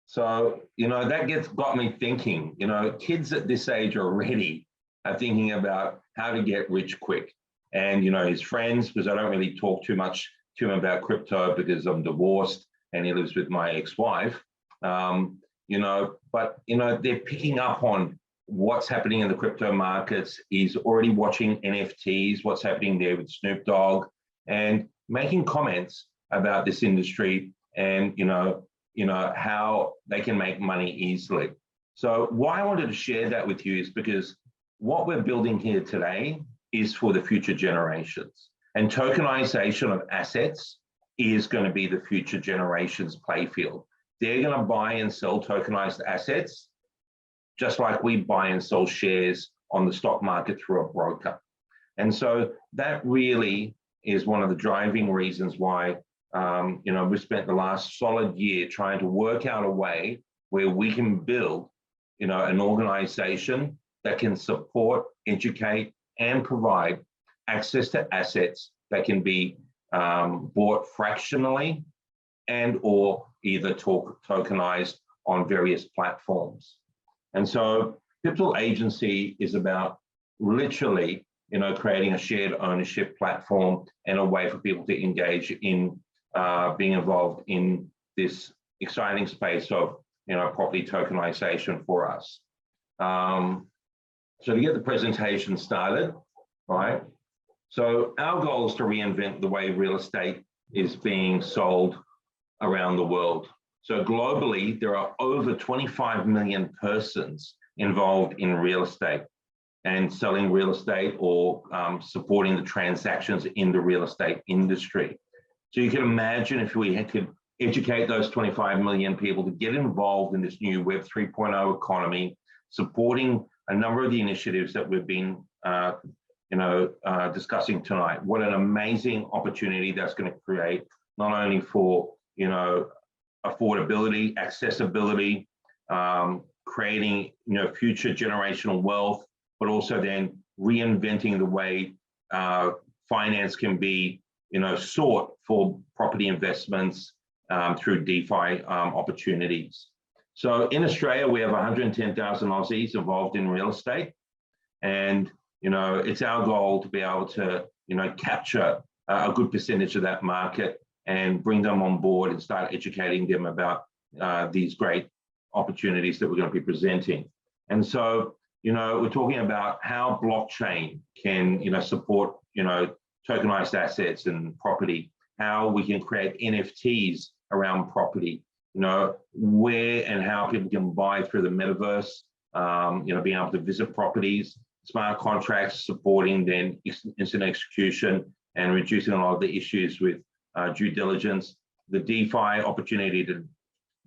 So, that got me thinking, kids at this age already are thinking about how to get rich quick. And, his friends, because I don't really talk too much to him about crypto because I'm divorced and he lives with my ex-wife, they're picking up on what's happening in the crypto markets. He's already watching NFTs, what's happening there with Snoop Dogg, and making comments about this industry and, how they can make money easily. So why I wanted to share that with you is because what we're building here today is for the future generations. And tokenization of assets is going to be the future generations' playfield. They're going to buy and sell tokenized assets just like we buy and sell shares on the stock market through a broker. And so that really is one of the driving reasons why, we spent the last solid year trying to work out a way where we can build, an organization that can support, educate, and provide access to assets that can be bought fractionally and or either tokenized on various platforms. And so Pivotal Agency is about literally, creating a shared ownership platform and a way for people to engage in being involved in this exciting space of, property tokenization for us. So to get the presentation started, right? So our goal is to reinvent the way real estate is being sold around the world. So globally, there are over 25 million persons involved in real estate and selling real estate or supporting the transactions in the real estate industry. So you can imagine if we could educate those 25 million people to get involved in this new Web 3.0 economy, supporting a number of the initiatives that we've been discussing tonight. What an amazing opportunity that's going to create, not only for, affordability, accessibility, creating, future generational wealth, but also then reinventing the way finance can be, sought for property investments through DeFi opportunities. So in Australia, we have 110,000 Aussies involved in real estate. And, it's our goal to be able to, capture a good percentage of that market and bring them on board and start educating them about these great opportunities that we're going to be presenting. And so, we're talking about how blockchain can, support, tokenized assets and property, how we can create NFTs around property, where and how people can buy through the metaverse, being able to visit properties, smart contracts supporting then instant execution and reducing a lot of the issues with due diligence, the DeFi opportunity to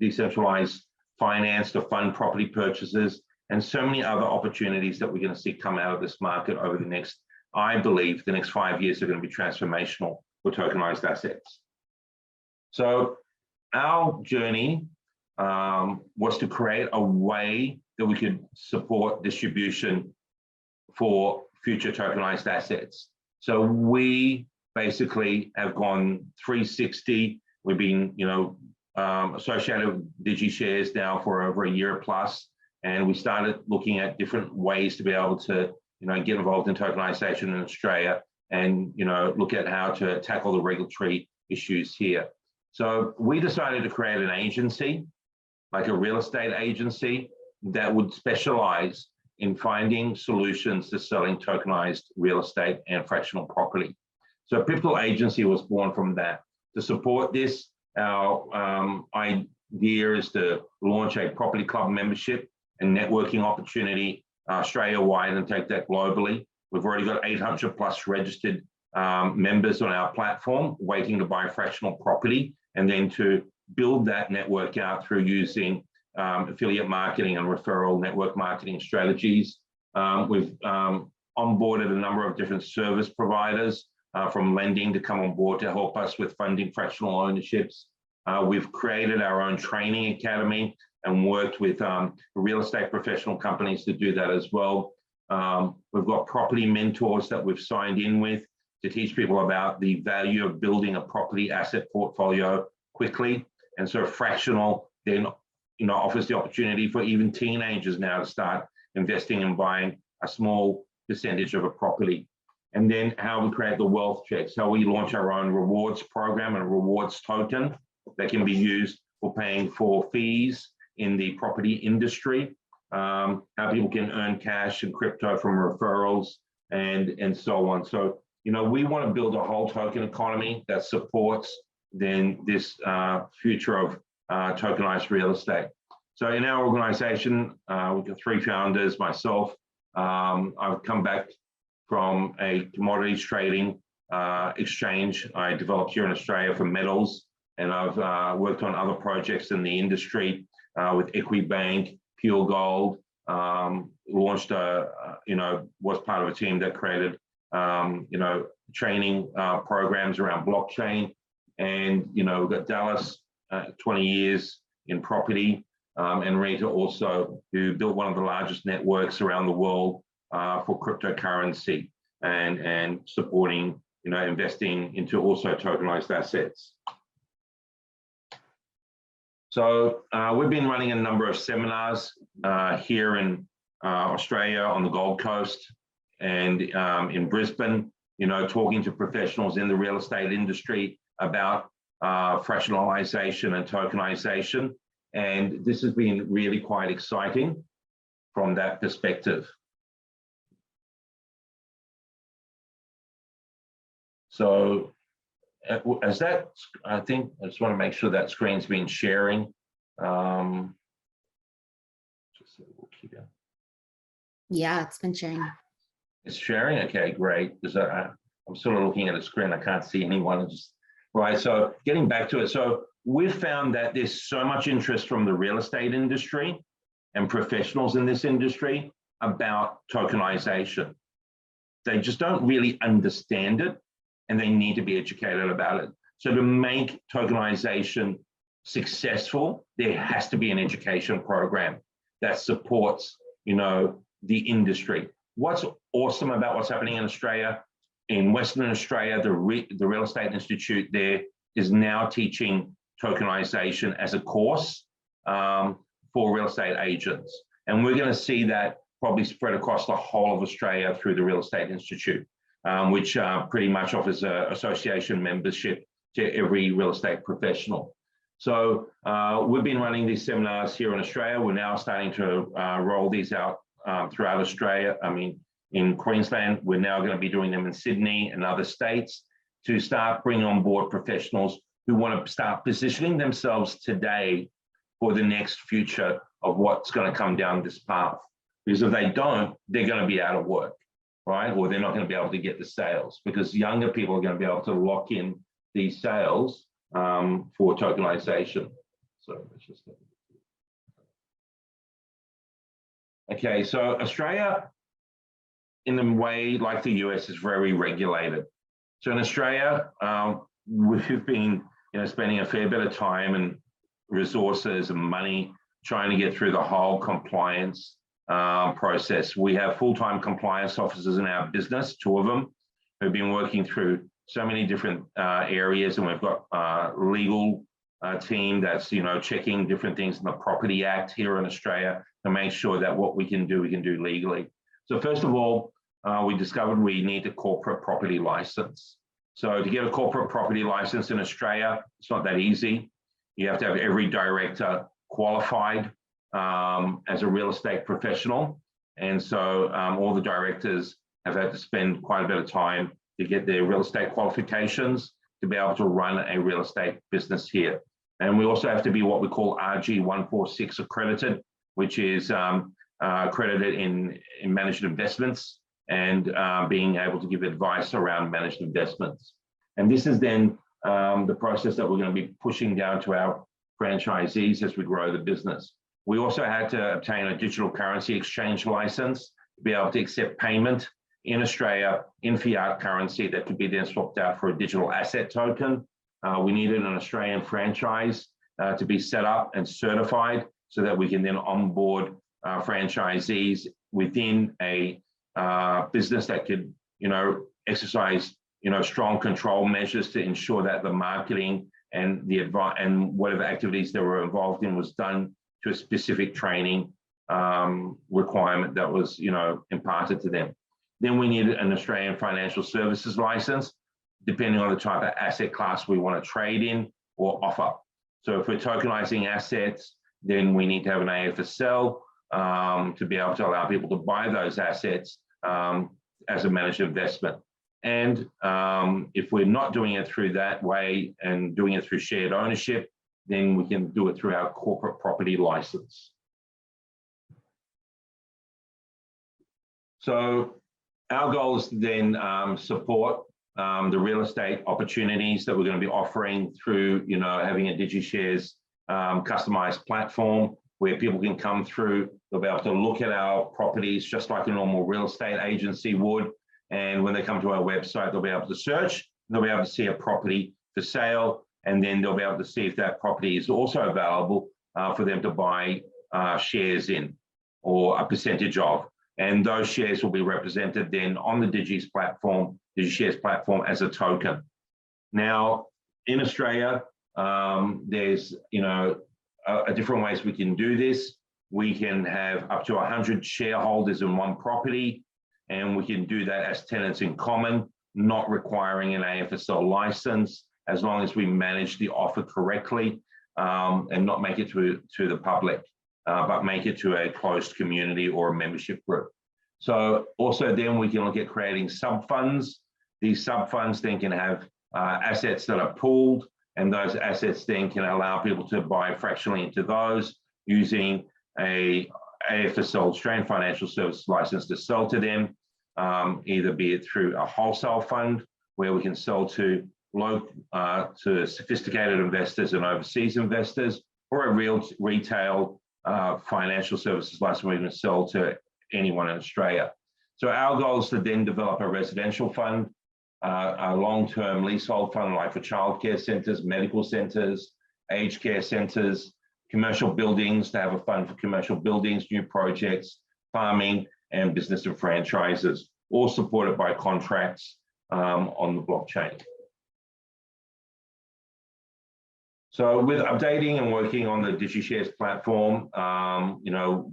decentralize finance to fund property purchases, and so many other opportunities that we're going to see come out of this market over the next, I believe, the next 5 years are going to be transformational for tokenized assets. So our journey was to create a way that we could support distribution for future tokenized assets. So we basically have gone 360. We've been, associated with DigiShares now for over a year plus, and we started looking at different ways to be able to, get involved in tokenization in Australia, and look at how to tackle the regulatory issues here. So we decided to create an agency, like a real estate agency, that would specialize in finding solutions to selling tokenized real estate and fractional property. So Pivotal Agency was born from that. To support this, our idea is to launch a property club membership and networking opportunity Australia-wide and take that globally. We've already got 800 plus registered members on our platform waiting to buy fractional property, and then to build that network out through using affiliate marketing and referral network marketing strategies. We've onboarded a number of different service providers from lending to come on board to help us with funding fractional ownerships. We've created our own training academy and worked with real estate professional companies to do that as well. We've got property mentors that we've signed in with to teach people about the value of building a property asset portfolio quickly. And so fractional then offers the opportunity for even teenagers now to start investing and buying a small percentage of a property. And then how we create the wealth checks, how we launch our own rewards program and rewards token that can be used for paying for fees in the property industry, how people can earn cash and crypto from referrals and so on. So, we want to build a whole token economy that supports then this future of tokenized real estate. So in our organization, we've got 3 founders, myself. I've come back from a commodities trading exchange I developed here in Australia for metals, and I've worked on other projects in the industry with Equibank, Pure Gold, launched was part of a team that created training programs around blockchain. And we've got Dallas, 20 years in property, and Rita also, who built one of the largest networks around the world for cryptocurrency and supporting, investing into also tokenized assets. So we've been running a number of seminars here in Australia on the Gold Coast and in Brisbane, talking to professionals in the real estate industry about fractionalization and tokenization. And this has been really quite exciting from that perspective. So as that, I think I just want to make sure that screen's been sharing. Just a little here. Yeah, it's been sharing. It's sharing. Okay, great. I'm sort of looking at a screen. I can't see anyone. Right. So getting back to it. So we've found that there's so much interest from the real estate industry and professionals in this industry about tokenization. They just don't really understand it, and they need to be educated about it. So to make tokenization successful, there has to be an education program that supports, the industry. What's awesome about what's happening in Australia, in Western Australia, the Real Estate Institute there is now teaching tokenization as a course for real estate agents. And we're going to see that probably spread across the whole of Australia through the Real Estate Institute, which pretty much offers an association membership to every real estate professional. So we've been running these seminars here in Australia. We're now starting to roll these out throughout Australia. I mean, in Queensland, we're now going to be doing them in Sydney and other states to start bringing on board professionals who want to start positioning themselves today for the next future of what's going to come down this path. Because if they don't, they're going to be out of work, right? Or they're not going to be able to get the sales, because younger people are going to be able to lock in these sales for tokenization. So let's just okay, so Australia, in a way like the US, is very regulated. So in Australia, we've been spending a fair bit of time and resources and money trying to get through the whole compliance process. We have full-time compliance officers in our business, 2 of them, who've been working through so many different areas, and we've got a legal team that's checking different things in the Property Act here in Australia to make sure that what we can do legally. So first of all, we discovered we need a corporate property license. So to get a corporate property license in Australia, it's not that easy. You have to have every director qualified as a real estate professional. And so all the directors have had to spend quite a bit of time to get their real estate qualifications to be able to run a real estate business here. And we also have to be what we call RG 146 accredited, which is accredited in managed investments and being able to give advice around managed investments. And this is then the process that we're going to be pushing down to our franchisees as we grow the business. We also had to obtain a digital currency exchange license to be able to accept payment in Australia in fiat currency that could be then swapped out for a digital asset token. We needed an Australian franchise to be set up and certified so that we can then onboard franchisees within a business that could, exercise, strong control measures to ensure that the marketing and the advice and whatever activities they were involved in was done to a specific training requirement that was, imparted to them. Then we needed an Australian financial services license, depending on the type of asset class we want to trade in or offer. So if we're tokenizing assets, then we need to have an AFSL to be able to allow people to buy those assets as a managed investment. And if we're not doing it through that way and doing it through shared ownership, then we can do it through our corporate property license. So our goal is to then support the real estate opportunities that we're going to be offering through, having a DigiShares customized platform where people can come through. They'll be able to look at our properties just like a normal real estate agency would. And when they come to our website, they'll be able to search. They'll be able to see a property for sale, and then they'll be able to see if that property is also available for them to buy shares in or a percentage of. And those shares will be represented then on the DigiShares platform as a token. Now, in Australia, there's different ways we can do this. We can have up to 100 shareholders in one property, and we can do that as tenants in common, not requiring an AFSL license, as long as we manage the offer correctly and not make it to the public, but make it to a closed community or a membership group. So also then we can look at creating sub-funds. These sub-funds then can have assets that are pooled, and those assets then can allow people to buy fractionally into those using a AFSL, Australian Financial Services license, to sell to them, either be it through a wholesale fund where we can sell to sophisticated investors and overseas investors, or a real retail financial services license where we can sell to anyone in Australia. So our goal is to then develop a residential fund, a long-term leasehold fund like for childcare centres, medical centres, aged care centres, commercial buildings, to have a fund for commercial buildings, new projects, farming, and business and franchises, all supported by contracts on the blockchain. So with updating and working on the DigiShares platform,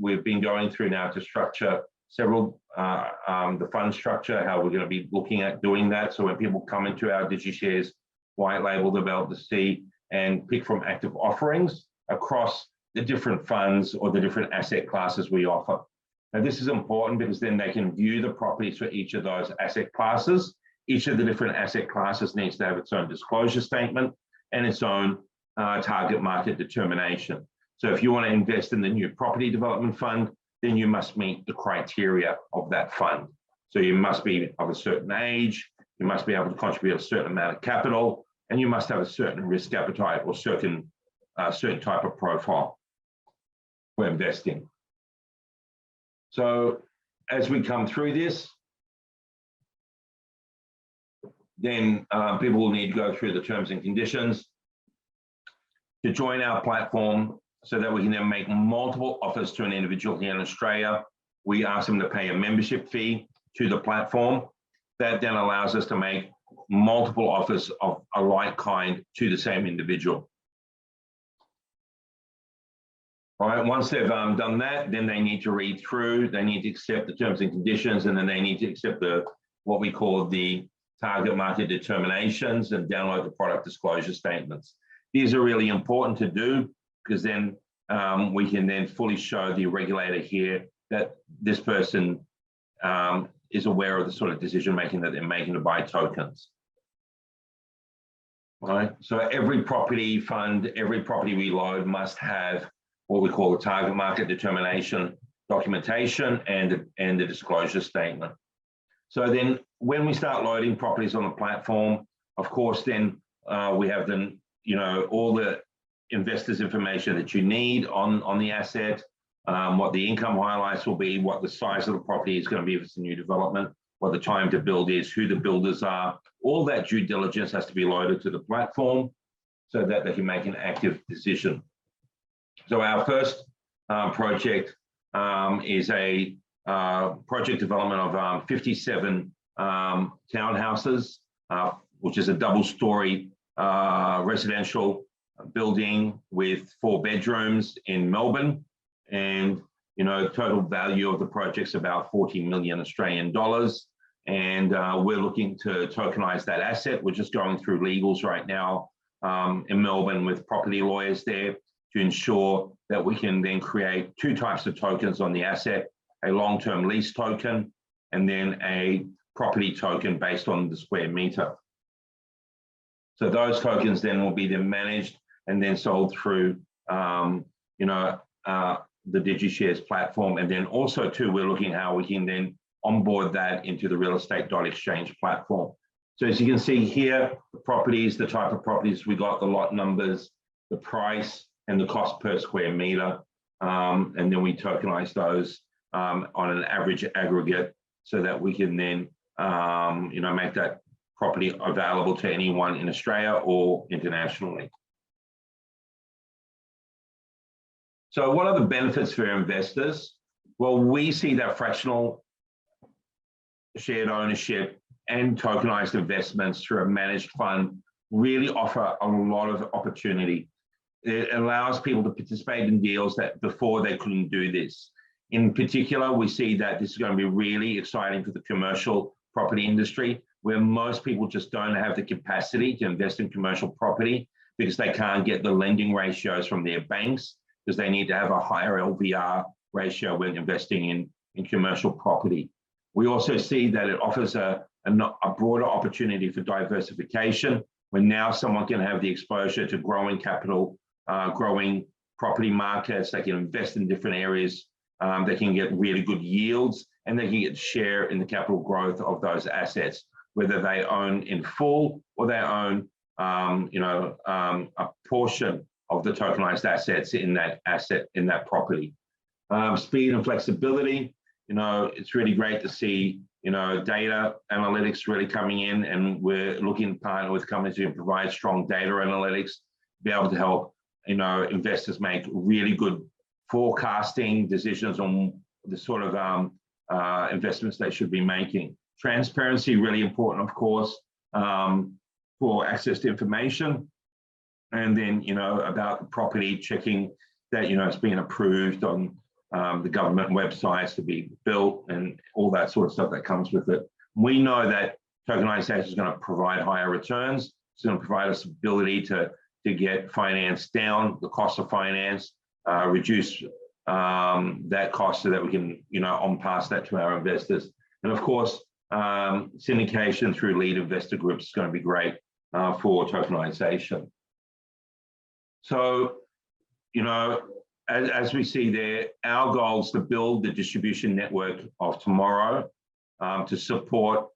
we've been going through now to structure several, the fund structure, how we're going to be looking at doing that. So when people come into our DigiShares white label, they'll be able to see and pick from active offerings across the different funds or the different asset classes we offer. Now, this is important because then they can view the properties for each of those asset classes. Each of the different asset classes needs to have its own disclosure statement and its own target market determination. So if you want to invest in the new property development fund, then you must meet the criteria of that fund. So you must be of a certain age, you must be able to contribute a certain amount of capital, and you must have a certain risk appetite or certain type of profile for investing. So as we come through this, then people will need to go through the terms and conditions. to join our platform so that we can then make multiple offers to an individual here in Australia. We ask them to pay a membership fee to the platform. That then allows us to make multiple offers of a like kind to the same individual. All right, once they've done that, then they need to read through, they need to accept the terms and conditions, and then they need to accept what we call the target market determinations and download the product disclosure statements. These are really important to do because then we can then fully show the regulator here that this person is aware of the sort of decision making that they're making to buy tokens. All right, so every property fund, every property we load must have what we call the target market determination documentation and the disclosure statement. So then when we start loading properties on the platform, of course, then we have all the investors information that you need on the asset, what the income highlights will be, what the size of the property is going to be if it's a new development, what the time to build is, who the builders are. All that due diligence has to be loaded to the platform so that they can make an active decision. So our first project is a project development of 57 townhouses, which is a double-story residential building with 4 bedrooms in Melbourne. And total value of the project's about 40 million Australian dollars. And we're looking to tokenize that asset. We're just going through legals right now in Melbourne with property lawyers there to ensure that we can then create 2 types of tokens on the asset, a long-term lease token, and then a property token based on the square meter. So those tokens then will be then managed and then sold through, the DigiShares platform. And then also too, we're looking how we can then onboard that into the real estate.exchange platform. So as you can see here, the properties, the type of properties we got, the lot numbers, the price, and the cost per square meter. And then we tokenize those on an average aggregate so that we can then, make that property available to anyone in Australia or internationally. So what are the benefits for investors? Well, we see that fractional shared ownership and tokenized investments through a managed fund really offer a lot of opportunity. It allows people to participate in deals that before they couldn't do this. In particular, we see that this is going to be really exciting for the commercial property industry, where most people just don't have the capacity to invest in commercial property because they can't get the lending ratios from their banks, because they need to have a higher LVR ratio when investing in commercial property. We also see that it offers a broader opportunity for diversification, where now someone can have the exposure to growing capital, growing property markets. They can invest in different areas. They can get really good yields, and they can get share in the capital growth of those assets, whether they own in full or they own, a portion of the tokenized assets in that property. Speed and flexibility. It's really great to see, data analytics really coming in, and we're looking to partner with companies who can provide strong data analytics, be able to help, investors make really good forecasting decisions on the sort of investments they should be making. Transparency, really important, of course, for access to information. And then, about the property, checking that, it's being approved on the government websites to be built and all that sort of stuff that comes with it. We know that tokenization is going to provide higher returns. It's going to provide us ability to get finance down, the cost of finance, reduce that cost so that we can, on pass that to our investors. And of course, syndication through lead investor groups is going to be great for tokenization. So, as we see there, our goal is to build the distribution network of tomorrow to support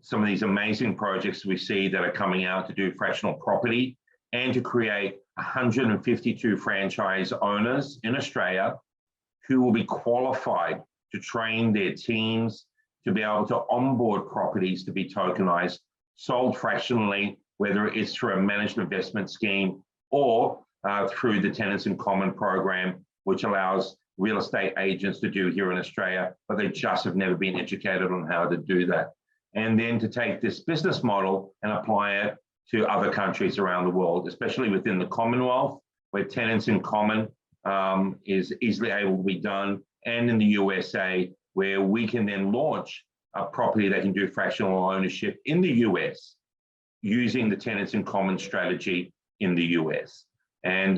some of these amazing projects we see that are coming out to do fractional property, and to create 152 franchise owners in Australia who will be qualified to train their teams to be able to onboard properties to be tokenized, sold fractionally, whether it's through a managed investment scheme or through the Tenants in Common program, which allows real estate agents to do here in Australia, but they just have never been educated on how to do that. And then to take this business model and apply it to other countries around the world, especially within the Commonwealth, where tenants in common is easily able to be done, and in the USA, where we can then launch a property that can do fractional ownership in the US using the tenants in common strategy in the US. And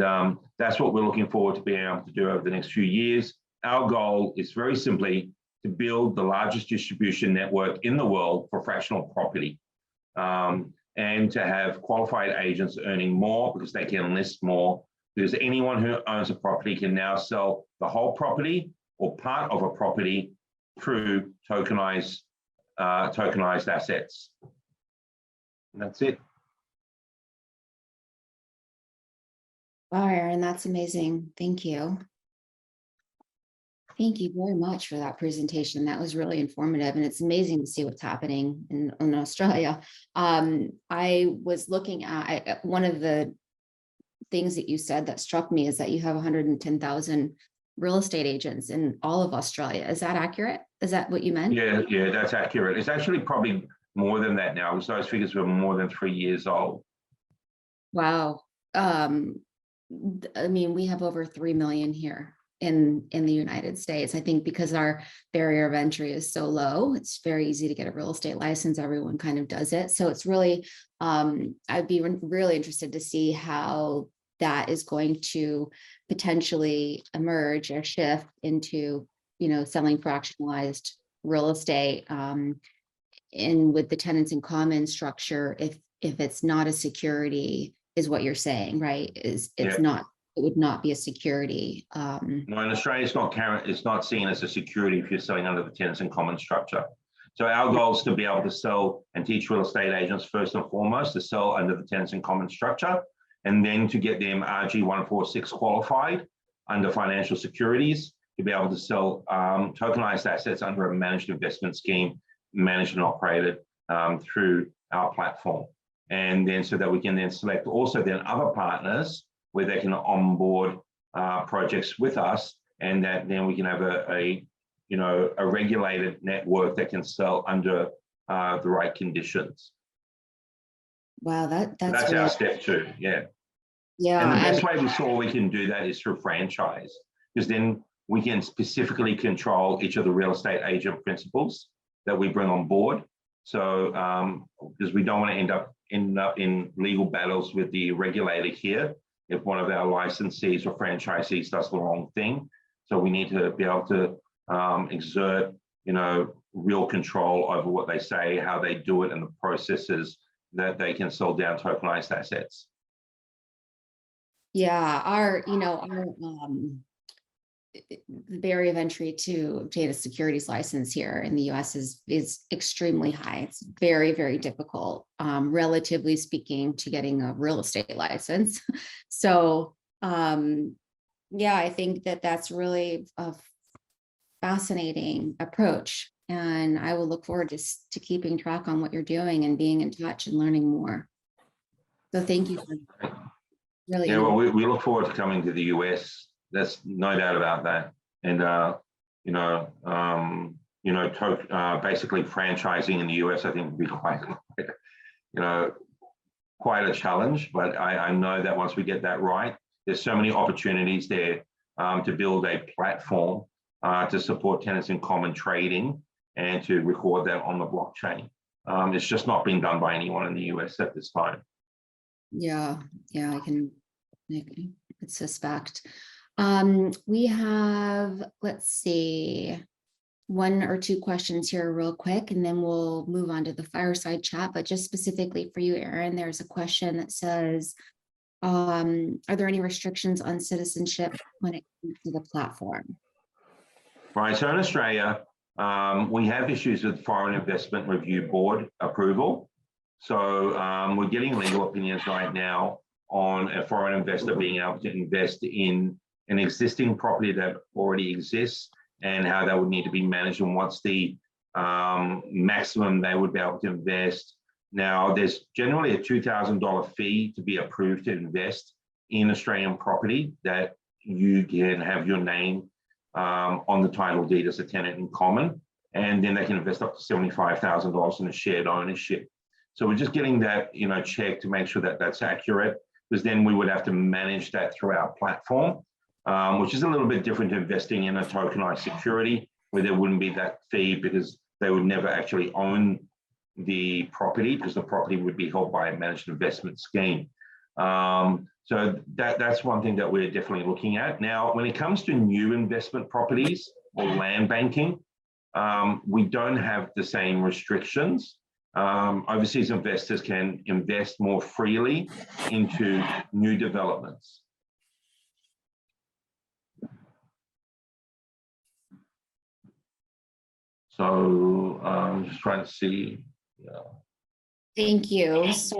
that's what we're looking forward to being able to do over the next few years. Our goal is very simply to build the largest distribution network in the world for fractional property, and to have qualified agents earning more because they can list more, because anyone who owns a property can now sell the whole property or part of a property through tokenized assets. And that's it. Wow, Aaron, that's amazing. Thank you. Thank you very much for that presentation. That was really informative, and it's amazing to see what's happening in Australia. I was looking at one of the things that you said that struck me is that you have 110,000 real estate agents in all of Australia. Is that accurate? Is that what you meant? Yeah, that's accurate. It's actually probably more than that now, because those figures were more than 3 years old. Wow. I mean, we have over 3 million here in the United States. I think because our barrier of entry is so low, it's very easy to get a real estate license. Everyone kind of does it. So it's really, I'd be really interested to see how that is going to potentially emerge or shift into, selling fractionalized real estate, and with the tenants in common structure, if it's not a security, is what you're saying, right? It's not, it would not be a security. No, in Australia, it's not seen as a security if you're selling under the tenants in common structure. So our goal is to be able to sell and teach real estate agents first and foremost to sell under the tenants in common structure, and then to get them RG 146 qualified under financial securities to be able to sell tokenized assets under a managed investment scheme, managed and operated through our platform. And then so that we can then select also then other partners where they can onboard projects with us, and that then we can have a regulated network that can sell under the right conditions. Wow, that's really, our step 2. Yeah. And the best way we saw we can do that is through franchise, because then we can specifically control each of the real estate agent principals that we bring on board. So because we don't want to end up in legal battles with the regulator here if one of our licensees or franchisees does the wrong thing. So we need to be able to exert, real control over what they say, how they do it, and the processes that they can sell down tokenized assets. Yeah, the barrier of entry to obtain a securities license here in the US is extremely high. It's very, very difficult, relatively speaking, to getting a real estate license. So, I think that's really a fascinating approach. And I will look forward to keeping track on what you're doing and being in touch and learning more. So thank you for really. Yeah, well, we look forward to coming to the US. There's no doubt about that. And, basically franchising in the US, I think would be quite a challenge. But I know that once we get that right, there's so many opportunities there to build a platform to support tenants in common trading and to record that on the blockchain. It's just not being done by anyone in the US at this time. Yeah, I can suspect. We have, let's see, 1 or 2 questions here real quick, and then we'll move on to the fireside chat. But just specifically for you, Aaron, there's a question that says, are there any restrictions on citizenship when it comes to the platform? Right, so in Australia, we have issues with Foreign Investment Review Board approval. So we're getting legal opinions right now on a foreign investor being able to invest in an existing property that already exists and how that would need to be managed and what's the maximum they would be able to invest. Now, there's generally a $2,000 fee to be approved to invest in Australian property that you can have your name on the title deed as a tenant in common, and then they can invest up to $75,000 in a shared ownership. So we're just getting that, checked to make sure that that's accurate, because then we would have to manage that through our platform, which is a little bit different to investing in a tokenized security, where there wouldn't be that fee because they would never actually own the property, because the property would be held by a managed investment scheme. So that's one thing that we're definitely looking at. Now, when it comes to new investment properties or land banking, we don't have the same restrictions. Overseas investors can invest more freely into new developments. So I'm just trying to see. Yeah. Thank you. So,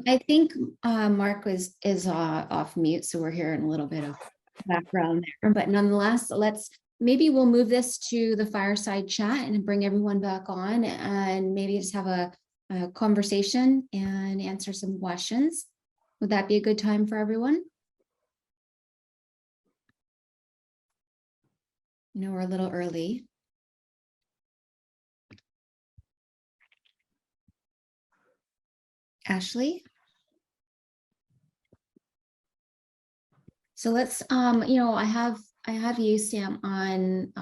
I think Mark is off mute, so we're hearing a little bit of background there. But nonetheless, maybe we'll move this to the Fireside chat and bring everyone back on, and maybe just have a conversation and answer some questions. Would that be a good time for everyone? We're a little early. Ashley? So let's, I have you, Sam, on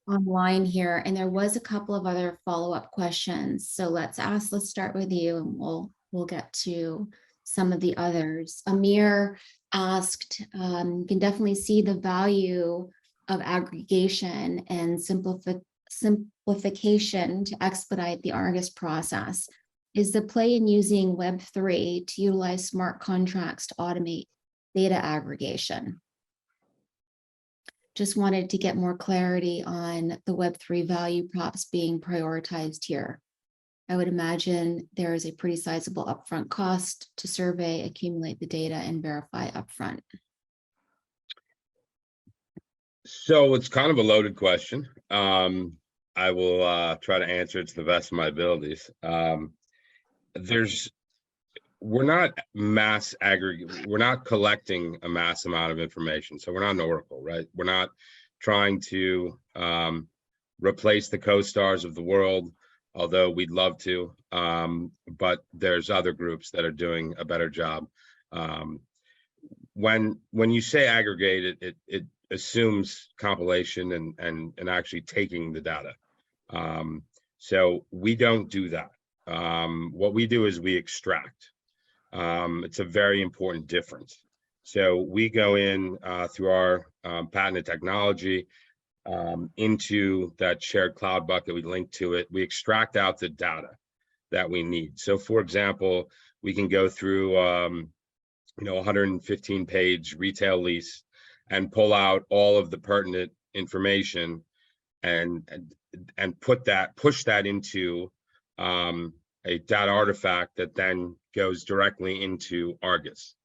online here, and there was a couple of other follow-up questions. So let's start with you, and we'll get to some of the others. Amir asked, you can definitely see the value of aggregation and simplification to expedite the Argus process. Is the play in using Web3 to utilize smart contracts to automate data aggregation? Just wanted to get more clarity on the Web3 value props being prioritized here. I would imagine there is a pretty sizable upfront cost to survey, accumulate the data, and verify upfront. So it's kind of a loaded question. I will try to answer it to the best of my abilities. We're not mass aggregate. We're not collecting a mass amount of information. So we're not an Oracle, right? We're not trying to replace the co-stars of the world, although we'd love to. But there's other groups that are doing a better job. When you say aggregate, it assumes compilation and actually taking the data. So we don't do that. What we do is we extract. It's a very important difference. So we go in through our patented technology into that shared cloud bucket. We link to it. We extract out the data that we need. So, for example, we can go through 115-page retail lease and pull out all of the pertinent information and push that into a data artifact that then goes directly into Argus.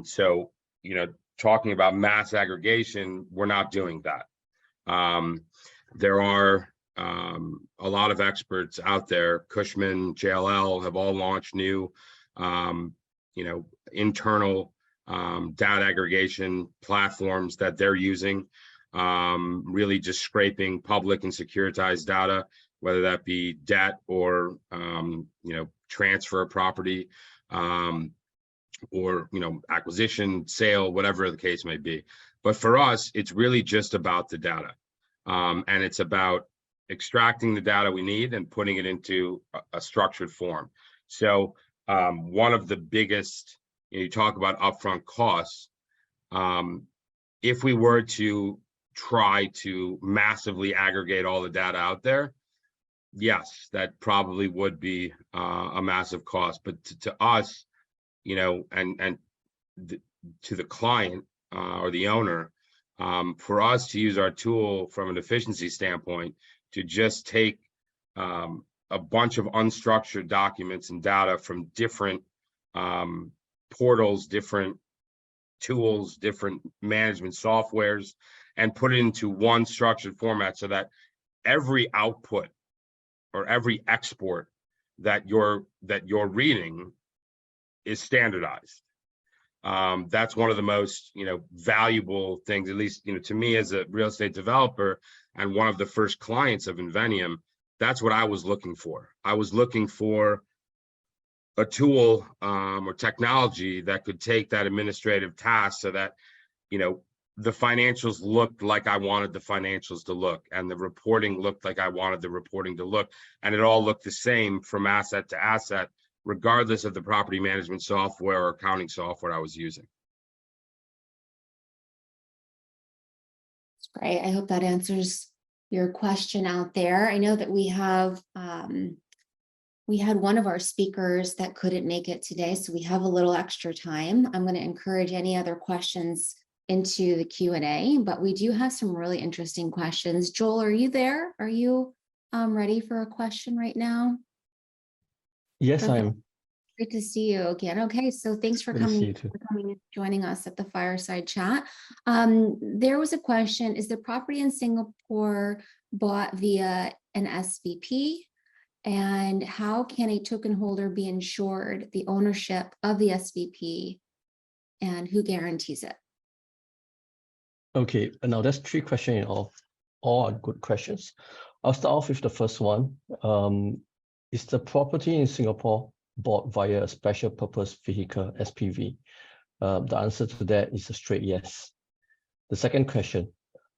So, talking about mass aggregation, we're not doing that. There are a lot of experts out there. Cushman, JLL have all launched new, internal data aggregation platforms that they're using, really just scraping public and securitized data, whether that be debt or transfer of property, or acquisition, sale, whatever the case may be. But for us, it's really just about the data, and it's about extracting the data we need and putting it into a structured form. So one of the biggest, you talk about upfront costs. If we were to try to massively aggregate all the data out there, yes, that probably would be a massive cost. But to us, and to the client or the owner, for us to use our tool from an efficiency standpoint, to just take a bunch of unstructured documents and data from different portals, different tools, different management softwares, and put it into one structured format so that every output or every export that you're reading is standardized. That's one of the most, valuable things, at least, to me as a real estate developer and one of the first clients of Invenium. That's what I was looking for. I was looking for a tool or technology that could take that administrative task so that, the financials looked like I wanted the financials to look, and the reporting looked like I wanted the reporting to look, and it all looked the same from asset to asset, regardless of the property management software or accounting software I was using. That's great. I hope that answers your question out there. I know that we have we had one of our speakers that couldn't make it today, so we have a little extra time. I'm going to encourage any other questions into the Q&A, but we do have some really interesting questions. Joel, are you there? Are you ready for a question right now? Yes, Okay. I am. Great to see you again. Okay, so thanks for Good to see coming, you too. and joining us at the Fireside Chat. There was a question: is the property in Singapore bought via an SVP? And how can a token holder be ensured the ownership of the SVP, and who guarantees it? Okay, now that's 3 questions in all. All are good questions. I'll start off with the first one. Is the property in Singapore bought via a special purpose vehicle, SPV? The answer to that is a straight yes. The second question: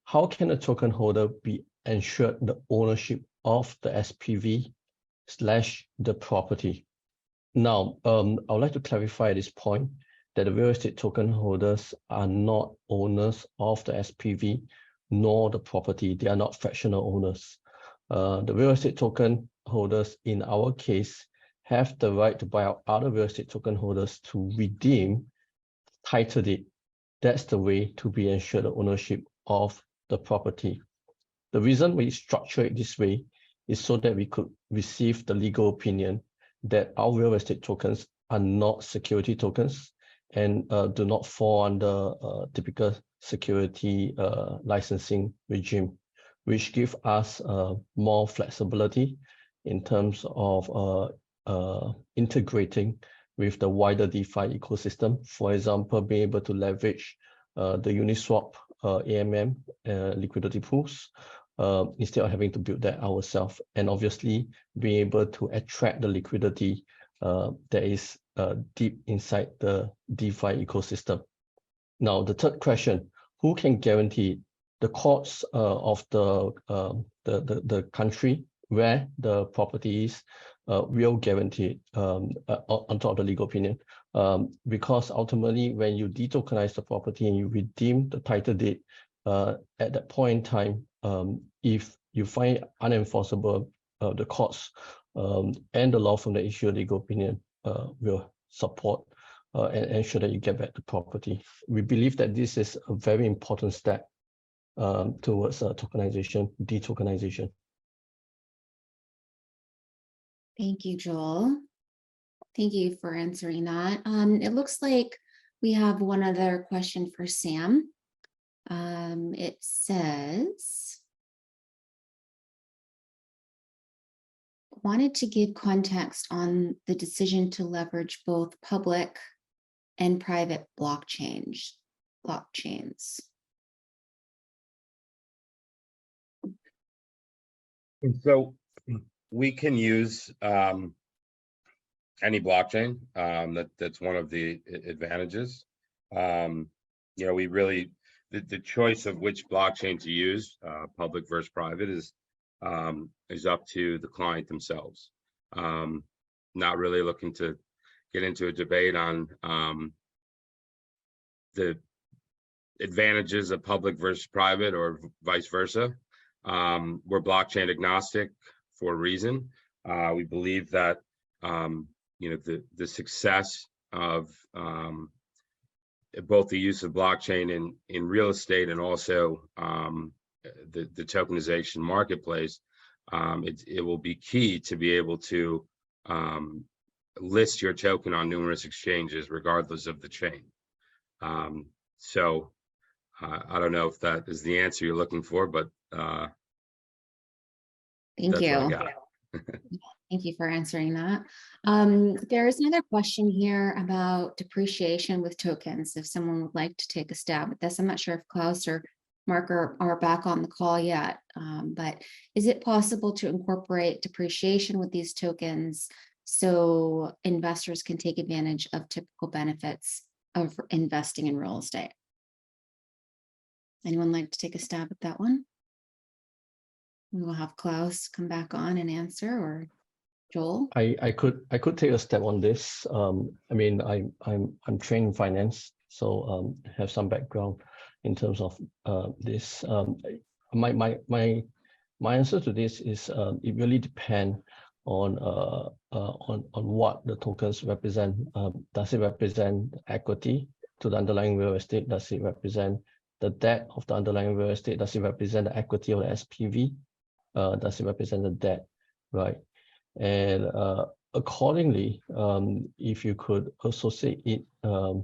how can a token holder be ensured the ownership of the SPV / the property? Now, I would like to clarify at this point that the real estate token holders are not owners of the SPV nor the property. They are not fractional owners. The real estate token holders in our case have the right to buy out other real estate token holders to redeem title deed. That's the way to be ensured the ownership of the property. The reason we structure it this way is so that we could receive the legal opinion that our real estate tokens are not security tokens and do not fall under typical security licensing regime, which give us more flexibility in terms of integrating with the wider DeFi ecosystem. For example, being able to leverage the Uniswap AMM liquidity pools instead of having to build that ourselves, and obviously being able to attract the liquidity that is deep inside the DeFi ecosystem. Now, the third question: who can guarantee? The courts of the country where the property is will guarantee on top of the legal opinion, because ultimately when you detokenize the property and you redeem the title deed, at that point in time, if you find unenforceable, the courts and the law firm that issue a legal opinion will support and ensure that you get back the property. We believe that this is a very important step towards tokenization, detokenization. Thank you, Joel. Thank you for answering that. It looks like we have one other question for Sam. It says, wanted to give context on the decision to leverage both public and private blockchains. And so we can use any blockchain. That's one of the advantages. We really, the choice of which blockchain to use, public versus private, is up to the client themselves. Not really looking to get into a debate on the advantages of public versus private or vice versa. We're blockchain agnostic for a reason. We believe that the success of both the use of blockchain in real estate and also the tokenization marketplace, it will be key to be able to list your token on numerous exchanges regardless of the chain. So I don't know if that is the answer you're looking for, but Thank that's you. what I got. Thank you for answering that. There is another question here about depreciation with tokens. If someone would like to take a stab at this, I'm not sure if Klaus or Mark are back on the call yet, but is it possible to incorporate depreciation with these tokens so investors can take advantage of typical benefits of investing in real estate? Anyone like to take a stab at that one? We will have Klaus come back on and answer, or Joel. I could take a step on this. I mean, I'm trained in finance, so have some background in terms of this. My answer to this is it really depends on what the tokens represent. Does it represent equity to the underlying real estate? Does it represent the debt of the underlying real estate? Does it represent the equity of the SPV? Does it represent the debt, right? And accordingly, if you could associate it to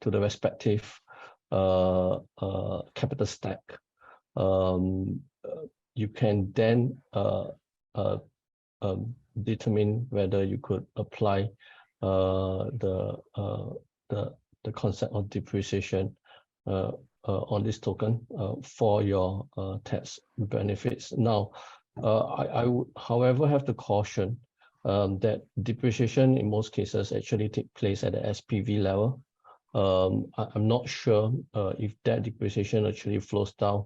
the respective capital stack, you can then determine whether you could apply the concept of depreciation on this token for your tax benefits. Now, I would, however, have to caution that depreciation in most cases actually take place at the SPV level. I'm not sure if that depreciation actually flows down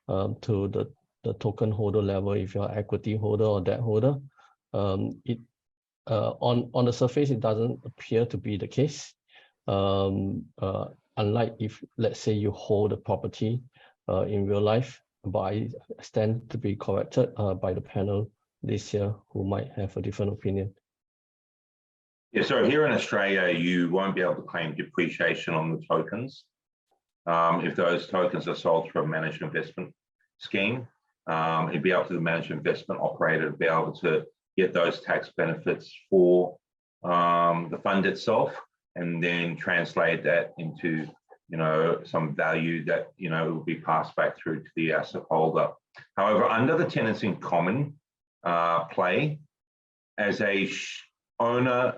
to the token holder level, if you're equity holder or debt holder. On the surface, it doesn't appear to be the case. Unlike if, let's say, you hold a property in real life, but I stand to be corrected by the panel this year who might have a different opinion. Yeah, so here in Australia, you won't be able to claim depreciation on the tokens if those tokens are sold through a managed investment scheme. It'd be up to the managed investment operator to be able to get those tax benefits for the fund itself, and then translate that into, you know, some value that, you know, will be passed back through to the asset holder. However, under the tenants in common play, as a owner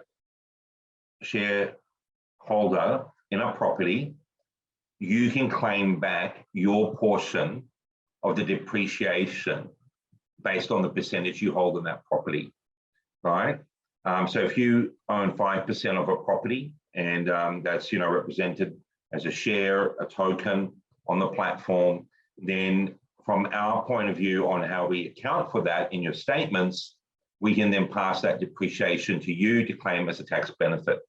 shareholder in a property, you can claim back your portion of the depreciation based on the percentage you hold in that property, right? So if you own 5% of a property, and that's, you know, represented as a share, a token on the platform, then from our point of view on how we account for that in your statements, we can then pass that depreciation to you to claim as a tax benefit,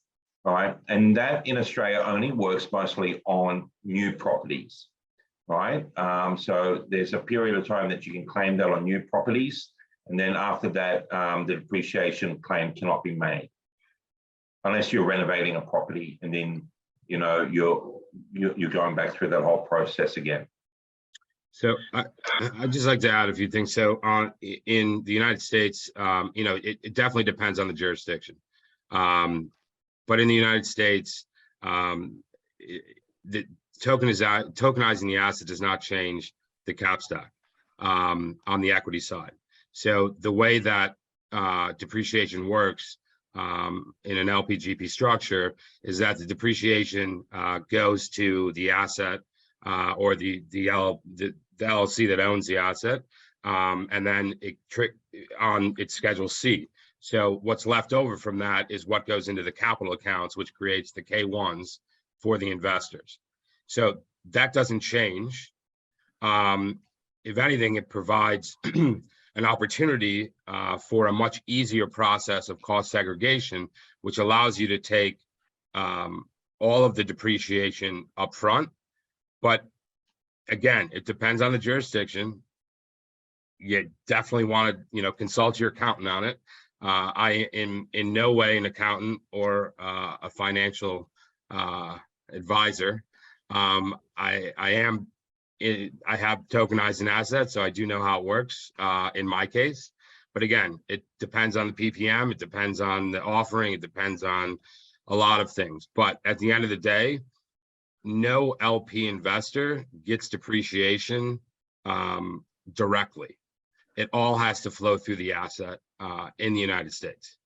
right? And that in Australia only works mostly on new properties, right? So there's a period of time that you can claim that on new properties, and then after that, the depreciation claim cannot be made unless you're renovating a property, and then, you know, you're going back through that whole process again. So I'd just like to add a few things. So in the United States, you know, it definitely depends on the jurisdiction. But in the United States, the tokenizing the asset does not change the cap stack on the equity side. So the way that depreciation works in an LPGP structure is that the depreciation goes to the asset or the LLC that owns the asset, and then it's Schedule C. So what's left over from that is what goes into the capital accounts, which creates the K1s for the investors. So that doesn't change. If anything, it provides an opportunity for a much easier process of cost segregation, which allows you to take all of the depreciation up front. But again, it depends on the jurisdiction. You definitely want to, you know, consult your accountant on it. I am in no way an accountant or a financial advisor. I have tokenized an asset, so I do know how it works in my case. But again, it depends on the PPM, it depends on the offering, it depends on a lot of things. But at the end of the day, no LP investor gets depreciation directly. it all has to flow through the asset in the United States.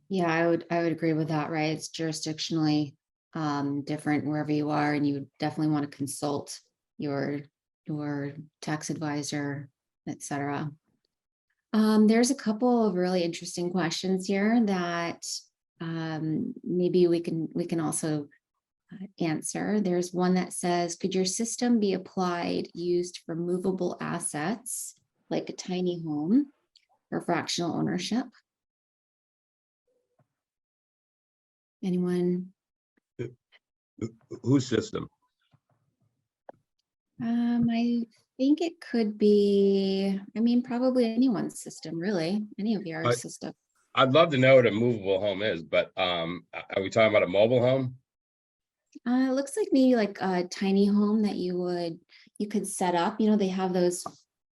Yeah, I would agree with that, right? It's jurisdictionally different wherever you are, and you definitely want to consult your tax advisor, etc. There's a couple of really interesting questions here that maybe we can also answer. There's one that says, could your system be used for movable assets like a tiny home or fractional ownership? Anyone? Whose system? I think it could be, I mean, probably anyone's system, really, any of your system. I'd love to know what a movable home is, but are we talking about a mobile home? It looks like maybe like a tiny home that you could set up. You know, they have those,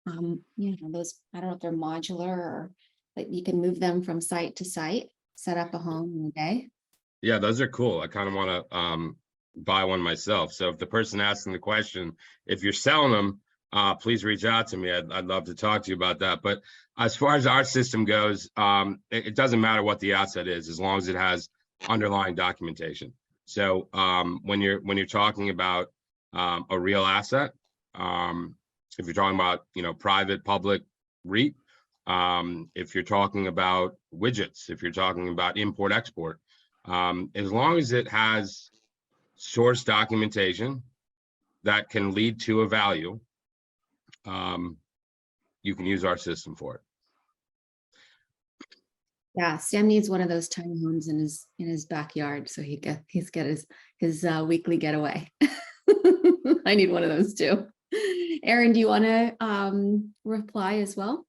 those, I don't know if they're modular or, but you can move them from site to site, set up a home in a day. Yeah, those are cool. I kind of want to buy one myself. So if the person asking the question, if you're selling them, please reach out to me. I'd love to talk to you about that. But as far as our system goes, it doesn't matter what the asset is, as long as it has underlying documentation. So when you're talking about a real asset, if you're talking about private, public, REIT, if you're talking about widgets, if you're talking about import, export, as long as it has source documentation that can lead to a value, you can use our system for it. Yeah, Sam needs one of those tiny homes in his backyard, so he's got his weekly getaway. I need one of those too. Aaron, do you want to reply as well?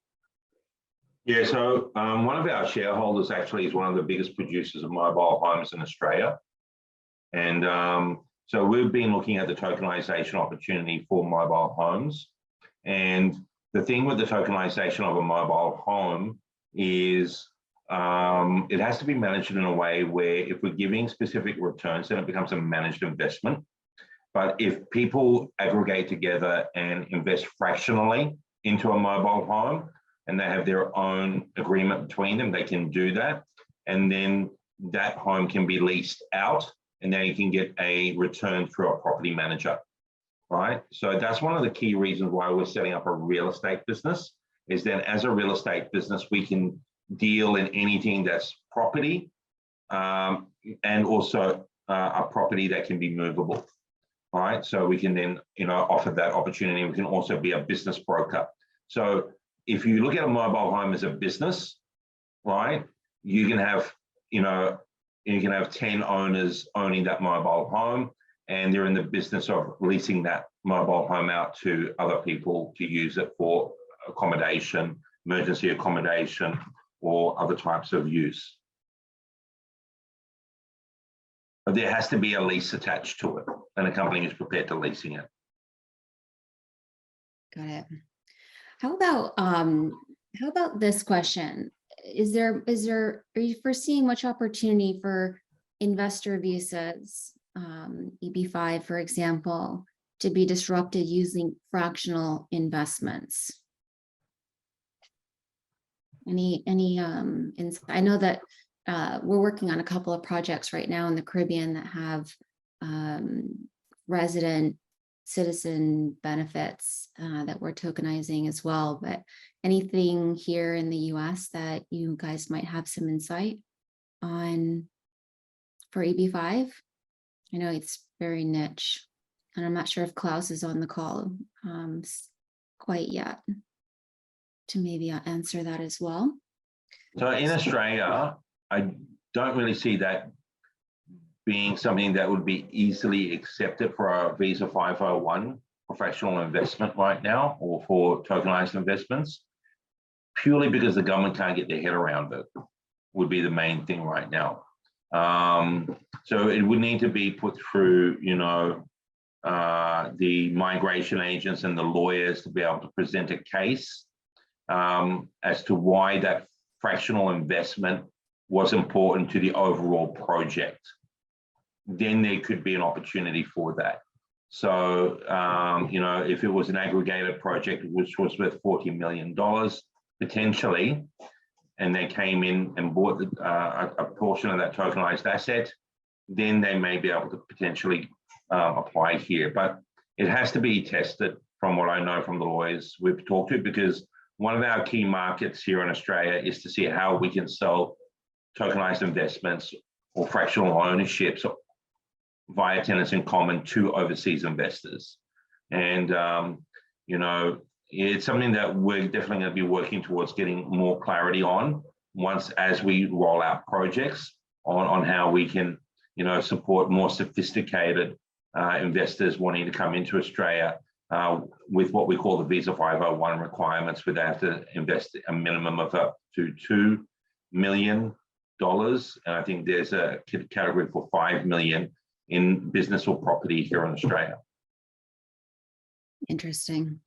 Yeah, so one of our shareholders actually is one of the biggest producers of mobile homes in Australia. And so we've been looking at the tokenization opportunity for mobile homes. And the thing with the tokenization of a mobile home is it has to be managed in a way where if we're giving specific returns, then it becomes a managed investment. But if people aggregate together and invest fractionally into a mobile home, and they have their own agreement between them, they can do that. And then that home can be leased out, and then you can get a return through a property manager, right? So that's one of the key reasons why we're setting up a real estate business, is then as a real estate business, we can deal in anything that's property and also a property that can be movable, right? So we can then, offer that opportunity. We can also be a business broker. So if you look at a mobile home as a business, right, you can have, you can have 10 owners owning that mobile home, and they're in the business of leasing that mobile home out to other people to use it for accommodation, emergency accommodation, or other types of use. But there has to be a lease attached to it, and a company is prepared to leasing it. Got it. How about this question? Are you foreseeing much opportunity for investor visas, EB5, for example, to be disrupted using fractional investments? Any insight? I know that we're working on a couple of projects right now in the Caribbean that have resident citizen benefits that we're tokenizing as well, but anything here in the US that you guys might have some insight on for EB5? I know it's very niche, and I'm not sure if Klaus is on the call quite yet to maybe answer that as well. So in Australia, I don't really see that being something that would be easily accepted for a Visa 501 for fractional investment right now, or for tokenized investments, purely because the government can't get their head around it, would be the main thing right now. So it would need to be put through, the migration agents and the lawyers to be able to present a case as to why that fractional investment was important to the overall project. Then there could be an opportunity for that. So, you know, if it was an aggregated project, which was worth $40 million potentially, and they came in and bought a portion of that tokenized asset, then they may be able to potentially apply here. But it has to be tested, from what I know from the lawyers we've talked to, because one of our key markets here in Australia is to see how we can sell tokenized investments or fractional ownerships via tenants in common to overseas investors. And, you know, it's something that we're definitely going to be working towards getting more clarity on as we roll out projects on how we can, you know, support more sophisticated investors wanting to come into Australia with what we call the Visa 501 requirements, where they have to invest a minimum of up to $2 million. And I think there's a category for $5 million in business or property here in Australia. Interesting.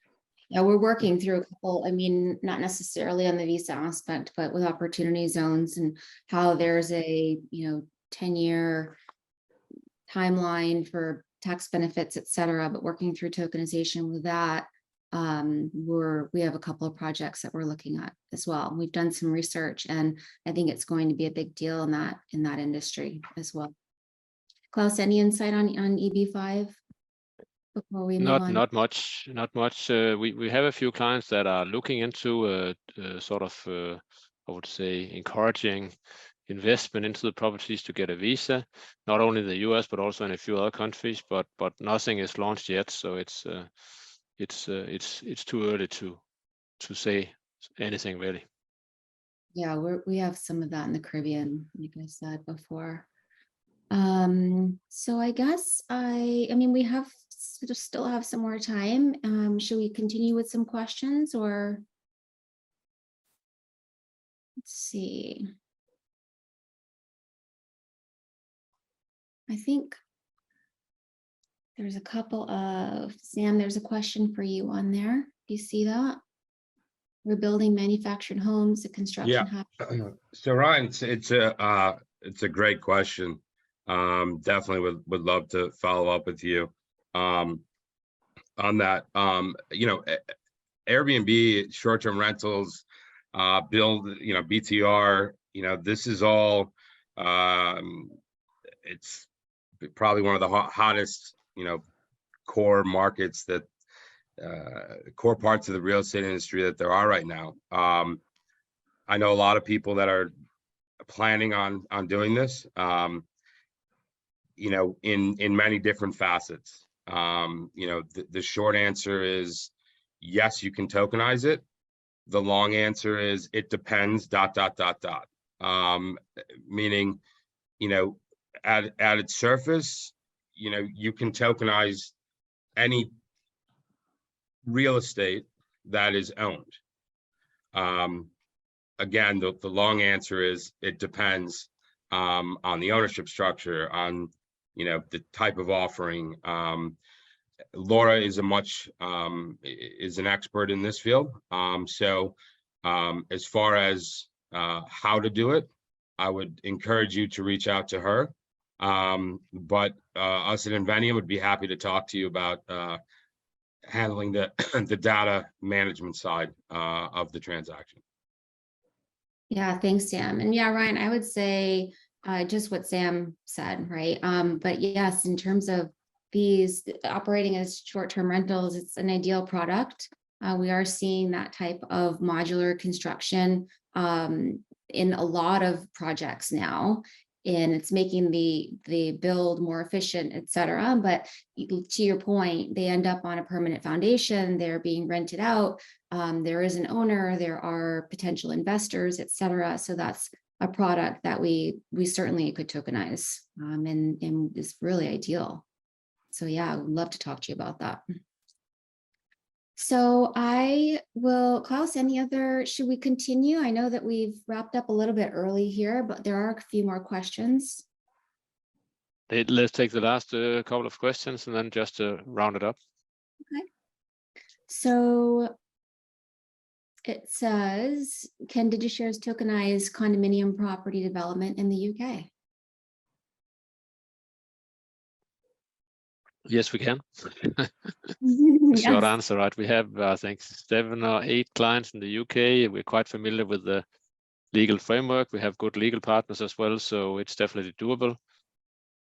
Yeah, we're working through a couple, I mean, not necessarily on the visa aspect, but with opportunity zones and how there's a, you know, 10-year timeline for tax benefits, et cetera, but working through tokenization with that, we have a couple of projects that we're looking at as well. We've done some research, and I think it's going to be a big deal in that industry as well. Klaus, any insight on EB5 before we move on? Not much. We have a few clients that are looking into sort of I would say encouraging investment into the properties to get a visa, not only in the US but also in a few other countries. But nothing is launched yet, so it's too early to say anything really. Yeah, we have some of that in the Caribbean, like I said before. So I guess I mean, we still have some more time. Should we continue with some questions, or let's see. I think there's a couple of, Sam, there's a question for you on there. Do you see that? We're building manufactured homes, the construction. Yeah. So Ryan, it's a great question. Definitely would love to follow up with you on that. You know, Airbnb, short-term rentals, build, you know, BTR, you know, this is all, it's probably one of the hottest, you know, core markets that, core parts of the real estate industry that there are right now. I know a lot of people that are planning on doing this, you know, in many different facets. You know, the short answer is yes, you can tokenize it. The long answer is it depends, ... Meaning, you know, at its surface, you know, you can tokenize any real estate that is owned. Again, the long answer is it depends on the ownership structure, on, you know, the type of offering. Laura is is an expert in this field. So as far as how to do it, I would encourage you to reach out to her. But us at Invenium would be happy to talk to you about handling the data management side of the transaction. Yeah, thanks, Sam. And yeah, Ryan, I would say just what Sam said, right? But yes, in terms of these operating as short-term rentals, it's an ideal product. We are seeing that type of modular construction in a lot of projects now, and it's making the build more efficient, et cetera. But to your point, they end up on a permanent foundation, they're being rented out, there is an owner, there are potential investors, et cetera. So that's a product that we certainly could tokenize, and is really ideal. So yeah, I would love to talk to you about that. So I will, Klaus, should we continue? I know that we've wrapped up a little bit early here, but there are a few more questions. Let's take the last couple of questions and then just round it up. Okay. So it says, can DigiShares tokenize condominium property development in the UK? Yes, we can. The short Yes. answer, right? We have, I think, 7 or 8 clients in the UK. We're quite familiar with the legal framework. We have good legal partners as well, so it's definitely doable.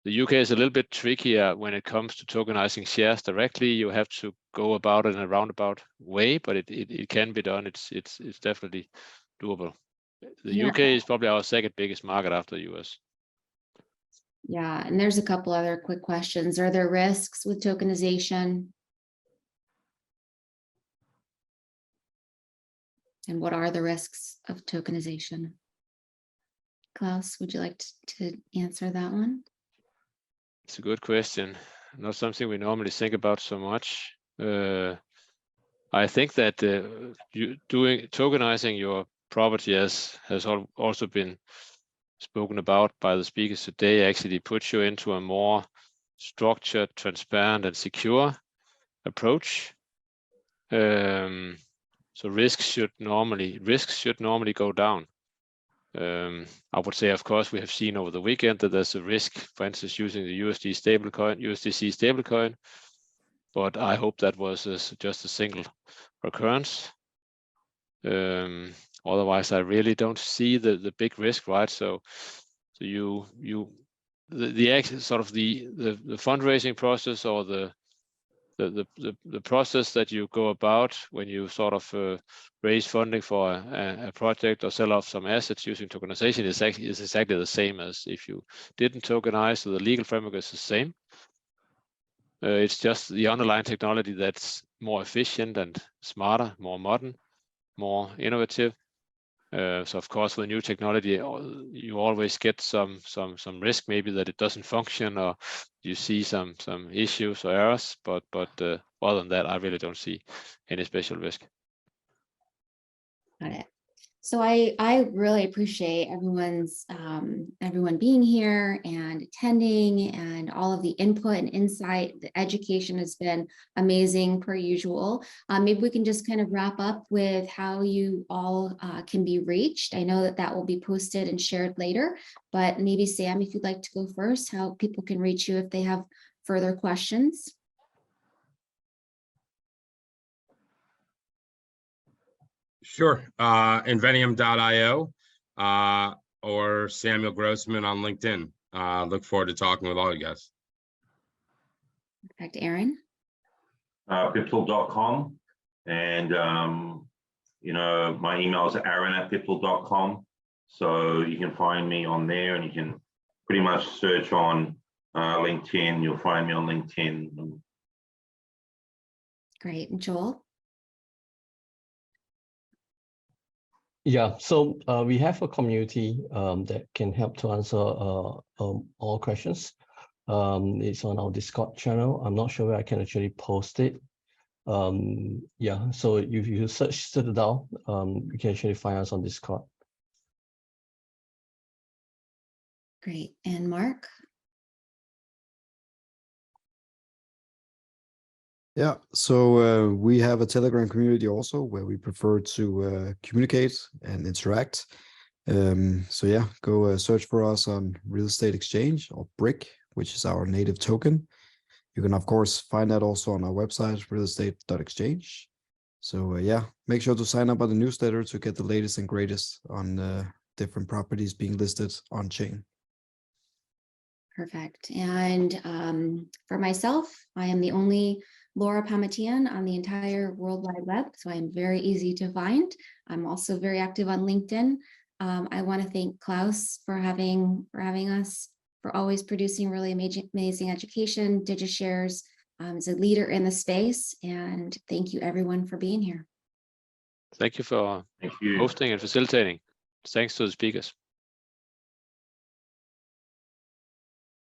The UK is a little bit trickier when it comes to tokenizing shares directly. You have to go about it in a roundabout way, but it can be done. It's definitely doable. The Yeah. UK is probably our second biggest market after the US. Yeah, and there's a couple other quick questions. Are there risks with tokenization? And what are the risks of tokenization? Klaus, would you like to answer that one? It's a good question. Not something we normally think about so much. I think that tokenizing your property has also been spoken about by the speakers today, actually puts you into a more structured, transparent, and secure approach. So risks should normally go down. I would say, of course, we have seen over the weekend that there's a risk, for instance, using the USDC stablecoin, but I hope that was just a single occurrence. Otherwise, I really don't see the big risk, right? So the fundraising process, or the process that you go about when you sort of raise funding for a project or sell off some assets using tokenization is exactly the same as if you didn't tokenize. So the legal framework is the same. It's just the underlying technology that's more efficient and smarter, more modern, more innovative. So of course, with new technology, you always get some risk, maybe that it doesn't function, or you see some issues or errors. But other than that, I really don't see any special risk. Got it. So I really appreciate everyone being here and attending, and all of the input and insight. The education has been amazing per usual. Maybe we can just kind of wrap up with how you all can be reached. I know that will be posted and shared later, but maybe Sam, if you'd like to go first, how people can reach you if they have further questions. Sure. Invenium.io or Samuel Grossman on LinkedIn. Look forward to talking with all you guys. Perfect. Aaron? Piptal.com. And, my email is aaron@piptal.com. So you can find me on there, and you can pretty much search on LinkedIn. You'll find me on LinkedIn. Great. And Joel? Yeah, so we have a community that can help to answer all questions. It's on our Discord channel. I'm not sure where I can actually post it. Yeah, so if you search Citadel, you can actually find us on Discord. Great. And Mark? Yeah, so we have a Telegram community also where we prefer to communicate and interact. So yeah, go search for us on Real Estate Exchange, or BRIC, which is our native token. You can of course find that also on our website, realestate.exchange. So yeah, make sure to sign up on the newsletter to get the latest and greatest on different properties being listed on chain. Perfect. And for myself, I am the only Laura Pamatian on the entire World Wide Web, so I am very easy to find. I'm also very active on LinkedIn. I want to thank Klaus for having us, for always producing really amazing education. DigiShares is a leader in the space, and thank you everyone for being here. Thank you for hosting and facilitating. Thanks to the speakers.